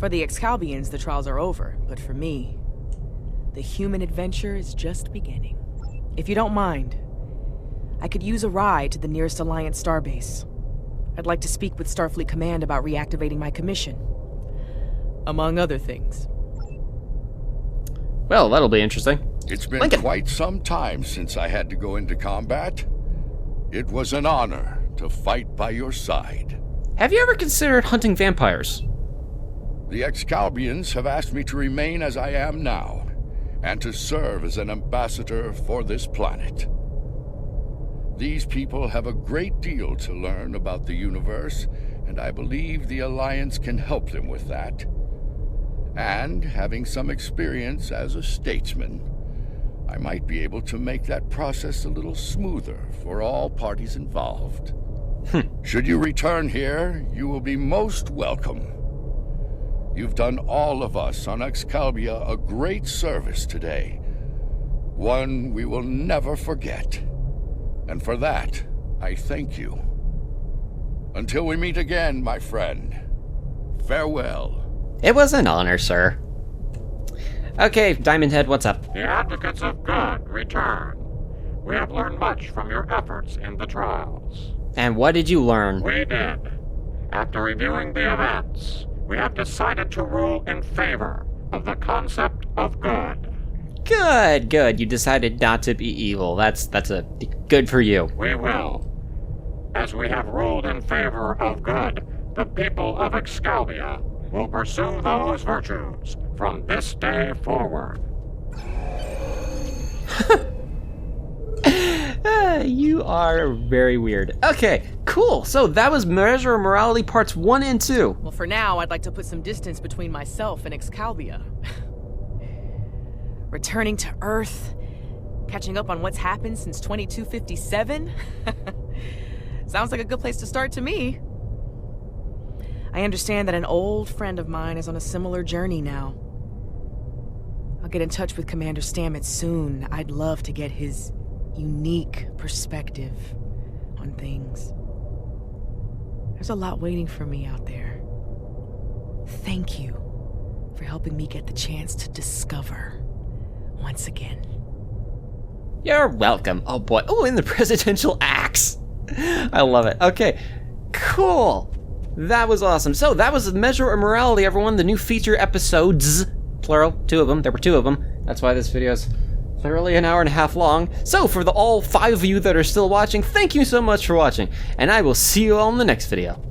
for the Excalbians, the trials are over, but for me, the human adventure is just beginning. If you don't mind, I could use a ride to the nearest Alliance starbase. I'd like to speak with Starfleet Command about reactivating my commission. Among other things. Well, that'll be interesting. It's been quite some time since I had to go into combat. It was an honor to fight by your side. Have you ever considered hunting vampires? The Excalbians have asked me to remain as I am now, and to serve as an ambassador for this planet. These people have a great deal to learn about the universe, and I believe the Alliance can help them with that. And, having some experience as a statesman, I might be able to make that process a little smoother for all parties involved. Should you return here, you will be most welcome. You've done all of us on Excalbia a great service today, one we will never forget. And for that, I thank you. Until we meet again, my friend, farewell. It was an honor, sir. Okay, Diamond Head, what's up? The advocates of good return. We have learned much from your efforts in the trials. And what did you learn? We did. After reviewing the events, we have decided to rule in favor of the concept of good. Good, good. You decided not to be evil. That's a good for you. We will. As we have ruled in favor of good, the people of Excalbia will pursue those virtues from this day forward. You are very weird. Okay, cool. So that was Measure of Morality Parts 1 and 2. Well, for now, I'd like to put some distance between myself and Excalbia. Returning to Earth, catching up on what's happened since 2257? Sounds like a good place to start to me. I understand that an old friend of mine is on a similar journey now. I'll get in touch with Commander Stamets soon. I'd love to get his unique perspective on things. There's a lot waiting for me out there. Thank you for helping me get the chance to discover once again. You're welcome. Oh boy. Oh, and the presidential axe. I love it. Okay, cool. That was awesome. So that was the Measure of Morality, everyone. The new feature episodes, plural, 2 of them. There were 2 of them. That's why this video is literally an hour and a half long. So for all 5 of you that are still watching, thank you so much for watching, and I will see you all in the next video.